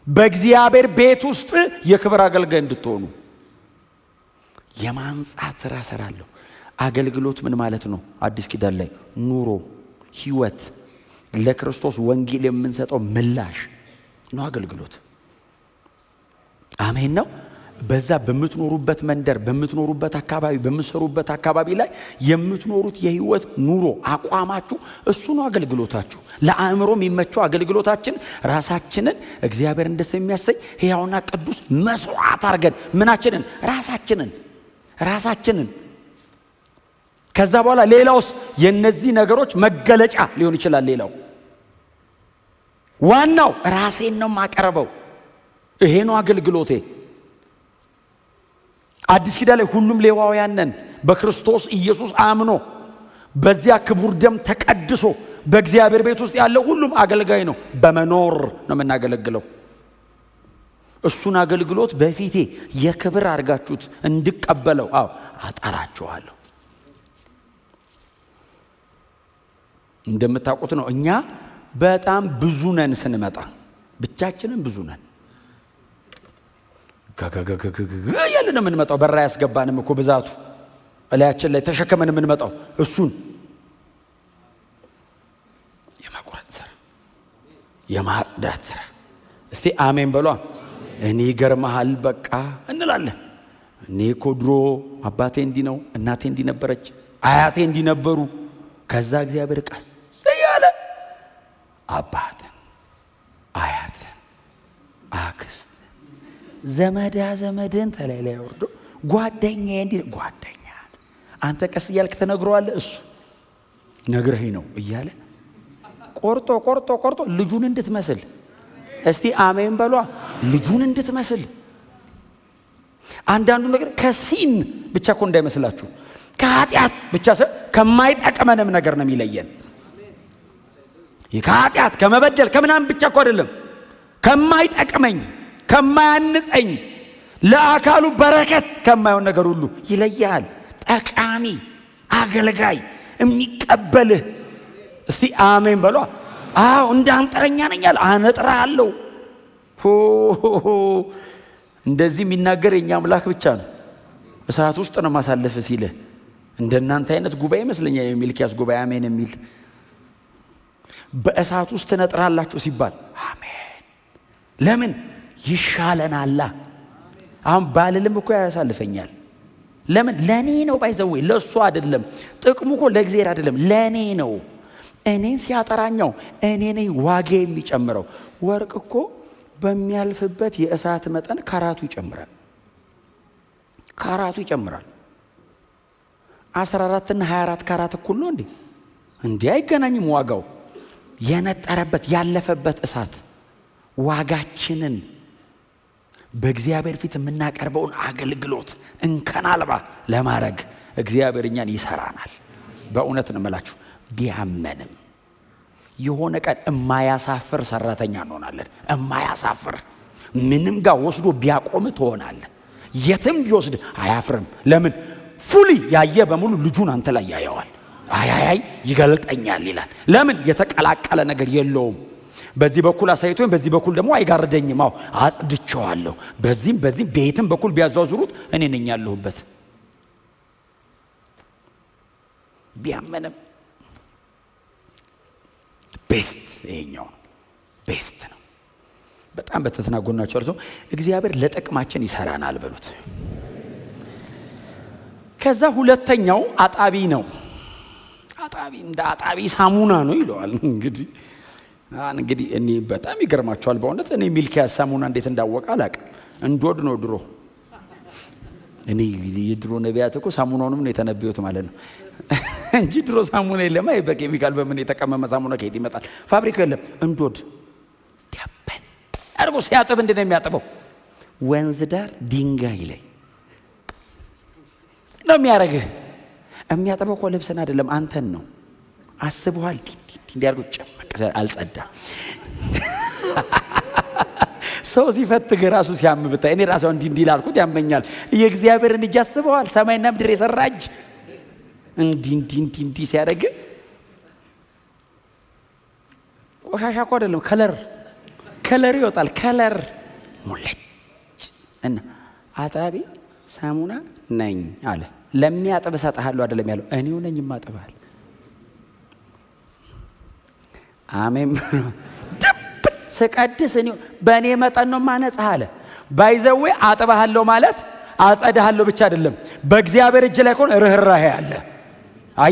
በእግዚአብሔር ቤት ውስጥ የክብር አገልጋይ እንድትሆኑ የማንጻት ስራ ሰራለሁ። አገልግሎት ምን ማለት ነው? አዲስ ኪዳን ላይ ኑሮ፣ ህይወት፣ ለክርስቶስ ወንጌል የምንሰጠው ምላሽ ነው አገልግሎት። አሜን ነው። በዛ በምትኖሩበት መንደር፣ በምትኖሩበት አካባቢ፣ በምትሰሩበት አካባቢ ላይ የምትኖሩት የህይወት ኑሮ አቋማችሁ እሱ ነው አገልግሎታችሁ። ለአእምሮ የሚመቸው አገልግሎታችን ራሳችንን እግዚአብሔር ደስ የሚያሰኝ ሕያውና ቅዱስ መስዋዕት አድርገን ምናችንን ራሳችንን ከዛ በኋላ ሌላውስ የነዚህ ነገሮች መገለጫ ሊሆን ይችላል። ሌላው ዋናው ራሴን ነው ማቀርበው። ይሄ ነው አገልግሎቴ። አዲስ ኪዳን ላይ ሁሉም ሌዋውያን ነን። በክርስቶስ ኢየሱስ አምኖ በዚያ ክቡር ደም ተቀድሶ በእግዚአብሔር ቤት ውስጥ ያለው ሁሉም አገልጋይ ነው። በመኖር ነው የምናገለግለው። እሱን አገልግሎት በፊቴ የክብር አድርጋችሁት እንድቀበለው አጠራችኋለሁ። እንደምታውቁት ነው እኛ በጣም ብዙ ነን። ስንመጣ ብቻችንን ብዙ ነን። ያለን የምንመጣው በራ ያስገባንም እኮ ብዛቱ እላያችን ላይ ተሸከመን የምንመጣው እሱን የማቁረጥ ስራ፣ የማጽዳት ስራ። እስቲ አሜን በሏ። እኔ ይገርምሃል በቃ እንላለን። እኔ እኮ ድሮ አባቴ እንዲህ ነው፣ እናቴ እንዲህ ነበረች፣ አያቴ እንዲህ ነበሩ። ከዛ እግዚአብሔር ቀስ እያለ አባት፣ አያት፣ አክስት፣ ዘመድን ተለላይ ወርዶ ጓደኛ እንዲህ ጓደኛ አንተ ቀስ እያልክ ተነግሯለህ። እሱ ነግረኸኝ ነው እያለ ቆርጦ ልጁን እንድትመስል እስቲ አሜን በሏ። ልጁን እንድትመስል አንዳንዱ ነገር ከሲን ብቻ እኮ እንዳይመስላችሁ፣ ከኃጢአት ብቻ ሳይሆን ከማይጠቅመንም ነገር ነው የሚለየን። ከኃጢአት ከመበደል ከምናምን ብቻ እኮ አይደለም፣ ከማይጠቅመኝ ከማያንጸኝ ለአካሉ በረከት ከማይሆን ነገር ሁሉ ይለያል። ጠቃሚ አገልጋይ የሚቀበልህ እስቲ አሜን በሏ። እንዳንጠረኛ ነኛል አነጥራለሁ። እንደዚህ የሚናገር የኛ አምላክ ብቻ ነው። እሳት ውስጥ ነው ማሳለፍ ሲልህ እንደናንተ አይነት ጉባኤ ይመስለኛል የሚልኪያስ ጉባኤ አሜን የሚል በእሳት ውስጥ ትነጥራላችሁ ሲባል አሜን። ለምን ይሻለናላ። አሁን ባልልም እኮ ያሳልፈኛል። ለምን ለኔ ነው ባይዘው ለሱ አይደለም። ጥቅሙ እኮ ለእግዚአብሔር አይደለም ለኔ ነው። እኔን ሲያጠራኛው እኔ ነኝ ዋጋ የሚጨምረው። ወርቅ እኮ በሚያልፍበት የእሳት መጠን ካራቱ ይጨምራል። 14 እና 24 ካራት እኩል ነው እንዴ? አይገናኝም። ዋጋው የነጠረበት ያለፈበት እሳት ዋጋችንን በእግዚአብሔር ፊት የምናቀርበውን አገልግሎት እንከን አልባ ለማድረግ እግዚአብሔር እኛን ይሰራናል። በእውነት ነው የምላችሁ። ቢያመንም የሆነ ቀን የማያሳፍር ሰራተኛ እንሆናለን። የማያሳፍር ምንም ጋር ወስዶ ቢያቆም ትሆናለህ። የትም ቢወስድ አያፍርም። ለምን? ፉሊ ያየ በሙሉ ልጁን አንተ ላይ ያየዋል። አይ ይገልጠኛል ይላል። ለምን? የተቀላቀለ ነገር የለውም። በዚህ በኩል አሳይቶኝ በዚህ በኩል ደግሞ አይጋርደኝም። አጽድቼዋለሁ። በዚህም ቤትም በኩል ቢያዟዙሩት እኔ ነኝ ያለሁበት። ቢያመንም ቤስት ይሄኛው ቤስት ነው። በጣም በተተናጎናቸው አርሶ እግዚአብሔር ለጥቅማችን ይሰራናል በሉት። ከዛ ሁለተኛው አጣቢ ነው። አጣቢ እንደ አጣቢ ሳሙና ነው ይለዋል። እንግዲህ እኔ በጣም ይገርማቸዋል በእውነት። እኔ ሚልኪያስ ሳሙና እንዴት እንዳወቀ አላውቅም። እንዶድ ነው ድሮ። እኔ የድሮ ነቢያት እኮ ሳሙናውንም ነው የተነበዩት ማለት ነው እንጂ ድሮ ሳሙና የለም። በኬሚካል በምን የተቀመመ ሳሙና ከየት ይመጣል? ፋብሪካ የለም። እንዶድ ዲያበን አርቦ ሲያጥብ እንዴት ነው የሚያጥበው? ወንዝ ዳር ድንጋይ ላይ ነው የሚያረግህ። የሚያጥበው እኮ ልብስን አይደለም አንተን ነው። አስበዋል? እንዲያርጉ ጨመቅ አልጸዳ ሰው ሲፈትግ ራሱ ሲያምብታ እኔ ራሱ እንዲህ ላልኩት ያመኛል። የእግዚአብሔርን እጅ አስበዋል? ሰማይና ምድር የሰራ እጅ እንዲህ ሲያደርግ ቆሻሻ እኮ አይደለም፣ ከለር ይወጣል። ከለር ሙለጭ እና አጣቢ ሳሙና ነኝ አለ። ለሚያጥብ እሰጥሃለሁ አይደለም ያለው፣ እኔው ነኝ ማጥብሃል። አሜን። ድብት ስቀድስ እኔው በእኔ መጠን ነው ማነጽህ አለ። ባይዘዌ አጥብሃለሁ ማለት አጸድሃለሁ ብቻ አይደለም። በእግዚአብሔር እጅ ላይ ከሆነ ርህራሄ አለ።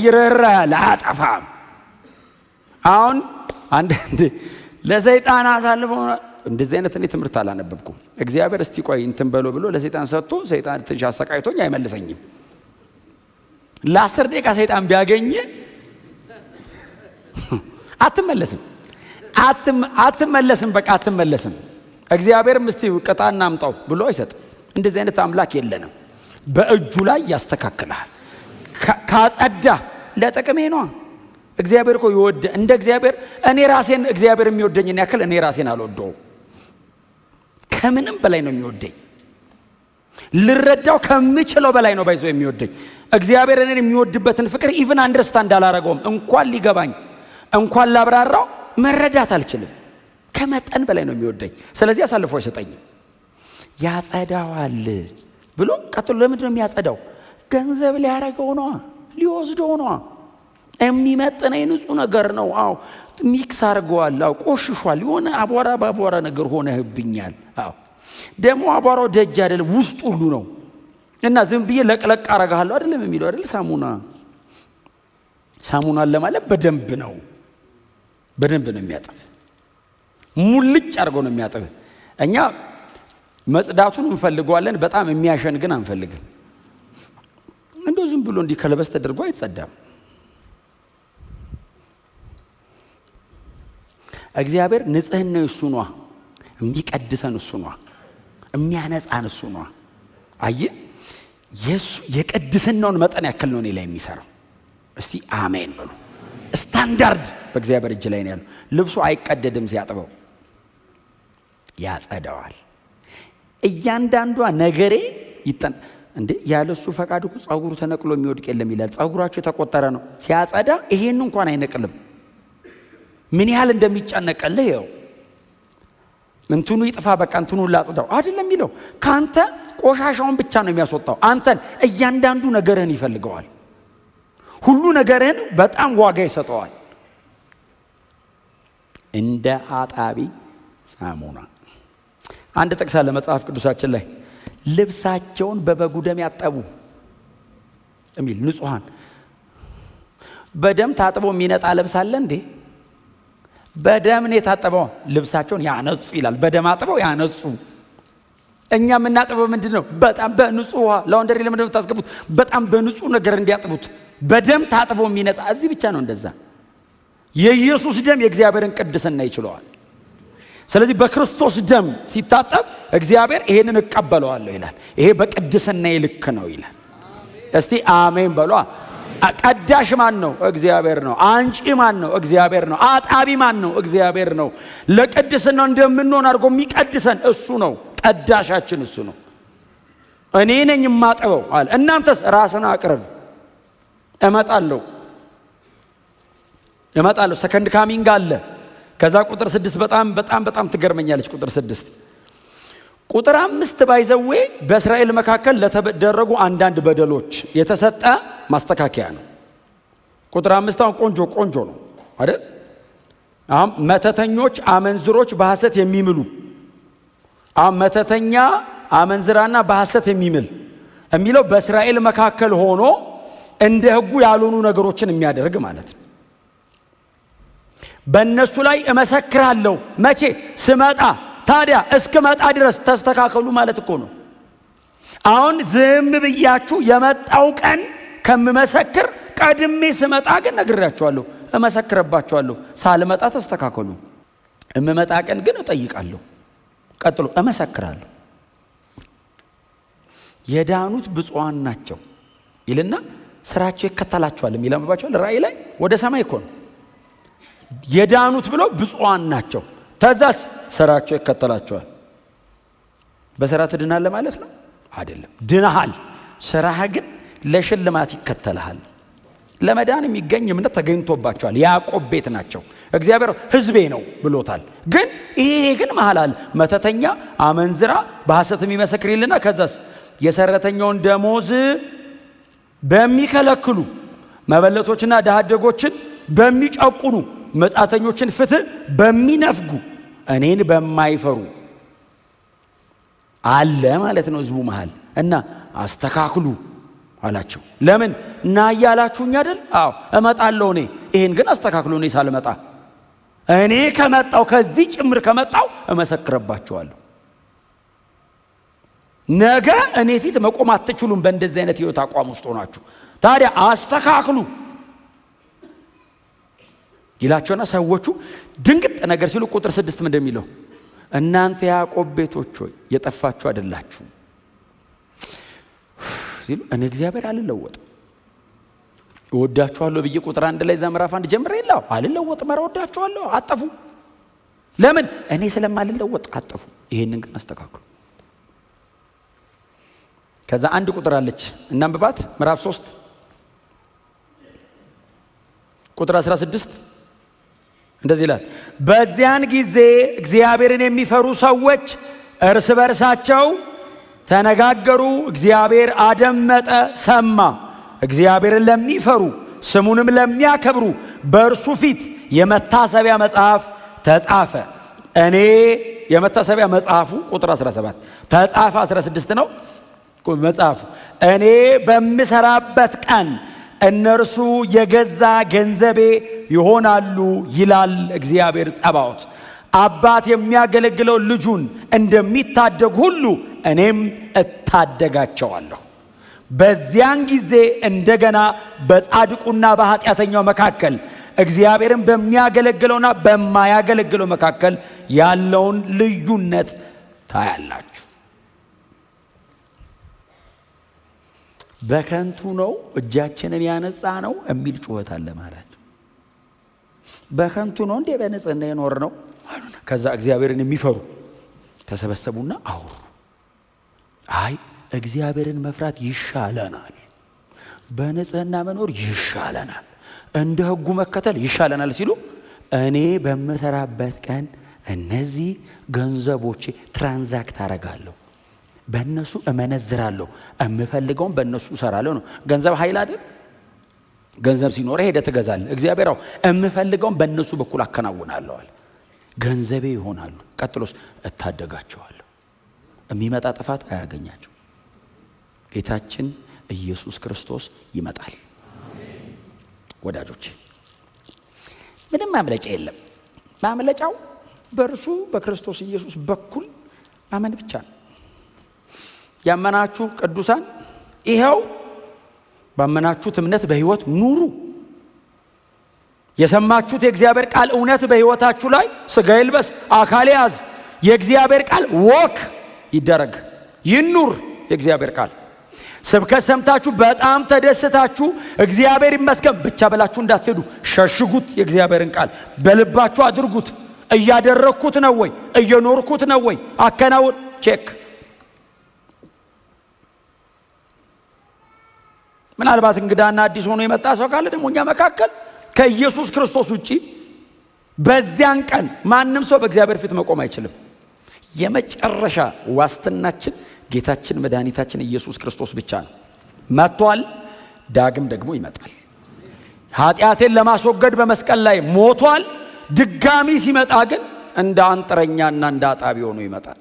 ርህራሄ አለ። አያጠፋም። አሁን አንድ ለሰይጣን አሳልፎ እንደዚህ አይነት እኔ ትምህርት አላነበብኩም። እግዚአብሔር እስቲ ቆይ እንትን በሎ ብሎ ለሰይጣን ሰጥቶ ሰይጣን ትንሽ አሰቃይቶኝ አይመልሰኝም። ለ10 ደቂቃ ሰይጣን ቢያገኝ አትመለስም። በቃ አትመለስም። እግዚአብሔርም እስቲ ቅጣና አምጣው ብሎ አይሰጥም። እንደዚህ አይነት አምላክ የለንም። በእጁ ላይ ያስተካክላል። ካጸዳ ለጥቅሜ ነው። እግዚአብሔር እኮ ይወደ እንደ እግዚአብሔር እኔ ራሴን እግዚአብሔር የሚወደኝን ያክል እኔ ራሴን አልወደውም። ከምንም በላይ ነው የሚወደኝ። ልረዳው ከምችለው በላይ ነው ባይዞ የሚወደኝ። እግዚአብሔር እኔን የሚወድበትን ፍቅር ኢቭን አንደርስታንድ አላረገውም። እንኳን ሊገባኝ እንኳን ላብራራው መረዳት አልችልም። ከመጠን በላይ ነው የሚወደኝ። ስለዚህ አሳልፎ አይሰጠኝም። ያጸዳዋል ብሎ ቀጥሎ ለምንድን ነው የሚያጸዳው? ገንዘብ ሊያረገው ነው፣ ሊወስደው ነው። የሚመጥነኝ ንጹህ ነገር ነው። አዎ ሚክስ አድርገዋል። አዎ ቆሽሿል። የሆነ አቧራ ባቧራ ነገር ሆነህብኛል። አዎ ደግሞ አቧራው ደጅ አይደለም ውስጥ ሁሉ ነው። እና ዝም ብዬ ለቅለቅ አረጋለሁ አይደለም የሚለው አይደል? ሳሙና ለማለት በደንብ ነው የሚያጥብ። ሙልጭ አድርጎ ነው የሚያጥብ። እኛ መጽዳቱን እንፈልገዋለን፣ በጣም የሚያሸን ግን አንፈልግም። እንደው ዝም ብሎ እንዲህ ከለበስ ተደርጎ አይጸዳም። እግዚአብሔር ንጽህናው እሱ ነው፣ የሚቀድሰን እሱ ነው፣ የሚያነጻን እሱ ነው። አየህ የሱ የቅድስናውን መጠን ያክል ነው እኔ ላይ የሚሰራው። እስቲ አሜን በሉ። ስታንዳርድ በእግዚአብሔር እጅ ላይ ነው ያለው። ልብሱ አይቀደድም፣ ሲያጥበው ያጸዳዋል። እያንዳንዷ ነገሬ እንዴ ያለሱ ፈቃድ እኮ ጸጉሩ ተነቅሎ የሚወድቅ የለም ይላል። ጸጉራቸው የተቆጠረ ነው። ሲያጸዳ ይሄን እንኳን አይነቅልም። ምን ያህል እንደሚጨነቀልህ ይኸው። እንትኑ ይጥፋ በቃ እንትኑ ላጽዳው አይደለም የሚለው። ካንተ ቆሻሻውን ብቻ ነው የሚያስወጣው። አንተን እያንዳንዱ ነገርህን ይፈልገዋል። ሁሉ ነገርህን በጣም ዋጋ ይሰጠዋል። እንደ አጣቢ ሳሙና። አንድ ጥቅስ አለ መጽሐፍ ቅዱሳችን ላይ ልብሳቸውን በበጉ ደም ያጠቡ የሚል ንጹሃን። በደም ታጥቦ የሚነጣ ልብስ አለ እንዴ? በደም ነው የታጠበው። ልብሳቸውን ያነጹ ይላል። በደም አጥበው ያነጹ። እኛ የምናጥበው ምንድነው? በጣም በንጹህ ውሃ። ላውንደሪ ለምንድነው የምታስገቡት? በጣም በንጹህ ነገር እንዲያጥቡት። በደም ታጥቦ የሚነጻ እዚህ ብቻ ነው እንደዛ። የኢየሱስ ደም የእግዚአብሔርን ቅድስና ይችለዋል። ስለዚህ በክርስቶስ ደም ሲታጠብ እግዚአብሔር ይሄንን እቀበለዋለሁ ይላል። ይሄ በቅድስና ልክ ነው ይላል። እስቲ አሜን በሏ። ቀዳሽ ማን ነው? እግዚአብሔር ነው። አንጪ ማን ነው? እግዚአብሔር ነው። አጣቢ ማን ነው? እግዚአብሔር ነው። ለቅድስና እንደምንሆን አድርጎ የሚቀድሰን እሱ ነው። ቀዳሻችን እሱ ነው። እኔ ነኝ የማጠበው አለ። እናንተስ ራስን አቅርብ። እመጣለሁ። ሰከንድ ካሚንግ አለ። ከዛ ቁጥር 6 በጣም ትገርመኛለች። ቁጥር 6 ቁጥር 5 ባይዘዌ በእስራኤል መካከል ለተደረጉ አንዳንድ በደሎች የተሰጠ ማስተካከያ ነው። ቁጥር 5 አሁን ቆንጆ ነው አይደል? አሁን መተተኞች፣ አመንዝሮች በሐሰት የሚምሉ መተተኛ፣ አመንዝራና በሐሰት የሚምል የሚለው በእስራኤል መካከል ሆኖ እንደ ሕጉ ያልሆኑ ነገሮችን የሚያደርግ ማለት ነው። በእነሱ ላይ እመሰክራለሁ። መቼ? ስመጣ። ታዲያ እስክመጣ ድረስ ተስተካከሉ ማለት እኮ ነው። አሁን ዝም ብያችሁ የመጣው ቀን ከምመሰክር ቀድሜ ስመጣ ግን ነግራችኋለሁ፣ እመሰክርባችኋለሁ። ሳልመጣ ተስተካከሉ። እምመጣ ቀን ግን እጠይቃለሁ፣ ቀጥሎ እመሰክራለሁ። የዳኑት ብፁዓን ናቸው ይልና ስራቸው ይከተላቸዋል የሚለምባቸዋል። ራእይ ላይ ወደ ሰማይ እኮ ነው የዳኑት ብለው ብፁዓን ናቸው። ተዛስ ስራቸው ይከተላቸዋል። በስራ ትድናለህ ማለት ነው አይደለም። ድነሃል። ስራህ ግን ለሽልማት ይከተልሃል። ለመዳን የሚገኝ እምነት ተገኝቶባቸዋል። ያዕቆብ ቤት ናቸው። እግዚአብሔር ሕዝቤ ነው ብሎታል። ግን ይሄ ግን መሃል አለ። መተተኛ፣ አመንዝራ፣ በሐሰት የሚመሰክር ይልና ከዛስ የሰራተኛውን ደሞዝ በሚከለክሉ መበለቶችና ድሃ አደጎችን በሚጨቁኑ መጻተኞችን ፍትህ በሚነፍጉ እኔን በማይፈሩ አለ ማለት ነው ህዝቡ መሃል። እና አስተካክሉ አላቸው። ለምን እና ያላችሁኝ አይደል? አዎ እመጣለሁ እኔ። ይሄን ግን አስተካክሉ። እኔ ሳልመጣ እኔ ከመጣው ከዚህ ጭምር ከመጣው እመሰክርባችኋለሁ። ነገ እኔ ፊት መቆም አትችሉም። በእንደዚህ አይነት ህይወት አቋም ውስጥ ሆናችሁ ታዲያ አስተካክሉ ይላቸውና ሰዎቹ ድንግጥ ነገር ሲሉ ቁጥር 6 ምን እንደሚለው እናንተ ያዕቆብ ቤቶች ሆይ የጠፋችሁ አይደላችሁ ሲሉ እኔ እግዚአብሔር አልለወጥም እወዳችኋለሁ ብዬ ቁጥር 1 ላይ ምዕራፍ 1 ጀምሬ ይላል አልለወጥም እወዳችኋለሁ አጠፉ ለምን እኔ ስለማልለወጥ አጠፉ ይሄንን ግን አስተካክሉ ከዛ አንድ ቁጥር አለች እናንብባት ምዕራፍ 3 ቁጥር 16 እንደዚህ ይላል በዚያን ጊዜ እግዚአብሔርን የሚፈሩ ሰዎች እርስ በርሳቸው ተነጋገሩ እግዚአብሔር አደመጠ ሰማ እግዚአብሔርን ለሚፈሩ ስሙንም ለሚያከብሩ በእርሱ ፊት የመታሰቢያ መጽሐፍ ተጻፈ እኔ የመታሰቢያ መጽሐፉ ቁጥር 17 ተጻፈ 16 ነው መጽሐፉ እኔ በምሰራበት ቀን እነርሱ የገዛ ገንዘቤ ይሆናሉ ይላል እግዚአብሔር ጸባዖት አባት የሚያገለግለው ልጁን እንደሚታደግ ሁሉ እኔም እታደጋቸዋለሁ በዚያን ጊዜ እንደገና በጻድቁና በኃጢአተኛው መካከል እግዚአብሔርን በሚያገለግለውና በማያገለግለው መካከል ያለውን ልዩነት ታያላችሁ በከንቱ ነው እጃችንን ያነጻ ነው የሚል ጩኸት አለ ማለት በከንቱ ነው እንዴ በንጽህና የኖር ነው ከዛ እግዚአብሔርን የሚፈሩ ተሰበሰቡና አውሩ አይ እግዚአብሔርን መፍራት ይሻለናል በንጽህና መኖር ይሻለናል እንደ ሕጉ መከተል ይሻለናል ሲሉ እኔ በመሰራበት ቀን እነዚህ ገንዘቦቼ ትራንዛክት አረጋለሁ በእነሱ እመነዝራለሁ እምፈልገውን በእነሱ እሰራለሁ ነው ገንዘብ ኃይል አይደል ገንዘብ ሲኖር ሄደህ ትገዛለህ እግዚአብሔር እምፈልገውን በእነሱ በኩል አከናውናለሁ አለ ገንዘቤ ይሆናሉ ቀጥሎስ እታደጋቸዋለሁ የሚመጣ ጥፋት አያገኛቸው ጌታችን ኢየሱስ ክርስቶስ ይመጣል ወዳጆቼ ምንም ማምለጫ የለም ማምለጫው በእርሱ በክርስቶስ ኢየሱስ በኩል ማመን ብቻ ነው ያመናችሁ ቅዱሳን ይሄው ባመናችሁት እምነት በሕይወት ኑሩ የሰማችሁት የእግዚአብሔር ቃል እውነት በሕይወታችሁ ላይ ሥጋ ይልበስ አካል ያዝ የእግዚአብሔር ቃል ወክ ይደረግ ይኑር የእግዚአብሔር ቃል ስብከት ሰምታችሁ በጣም ተደስታችሁ እግዚአብሔር ይመስገን ብቻ ብላችሁ እንዳትሄዱ ሸሽጉት የእግዚአብሔርን ቃል በልባችሁ አድርጉት እያደረኩት ነው ወይ እየኖርኩት ነው ወይ አከናውን ቼክ ምናልባት እንግዳና አዲስ ሆኖ የመጣ ሰው ካለ ደግሞ እኛ መካከል ከኢየሱስ ክርስቶስ ውጪ በዚያን ቀን ማንም ሰው በእግዚአብሔር ፊት መቆም አይችልም የመጨረሻ ዋስትናችን ጌታችን መድኃኒታችን ኢየሱስ ክርስቶስ ብቻ ነው መጥቷል ዳግም ደግሞ ይመጣል ኃጢአቴን ለማስወገድ በመስቀል ላይ ሞቷል ድጋሚ ሲመጣ ግን እንደ አንጥረኛና እንደ አጣቢ ሆኖ ይመጣል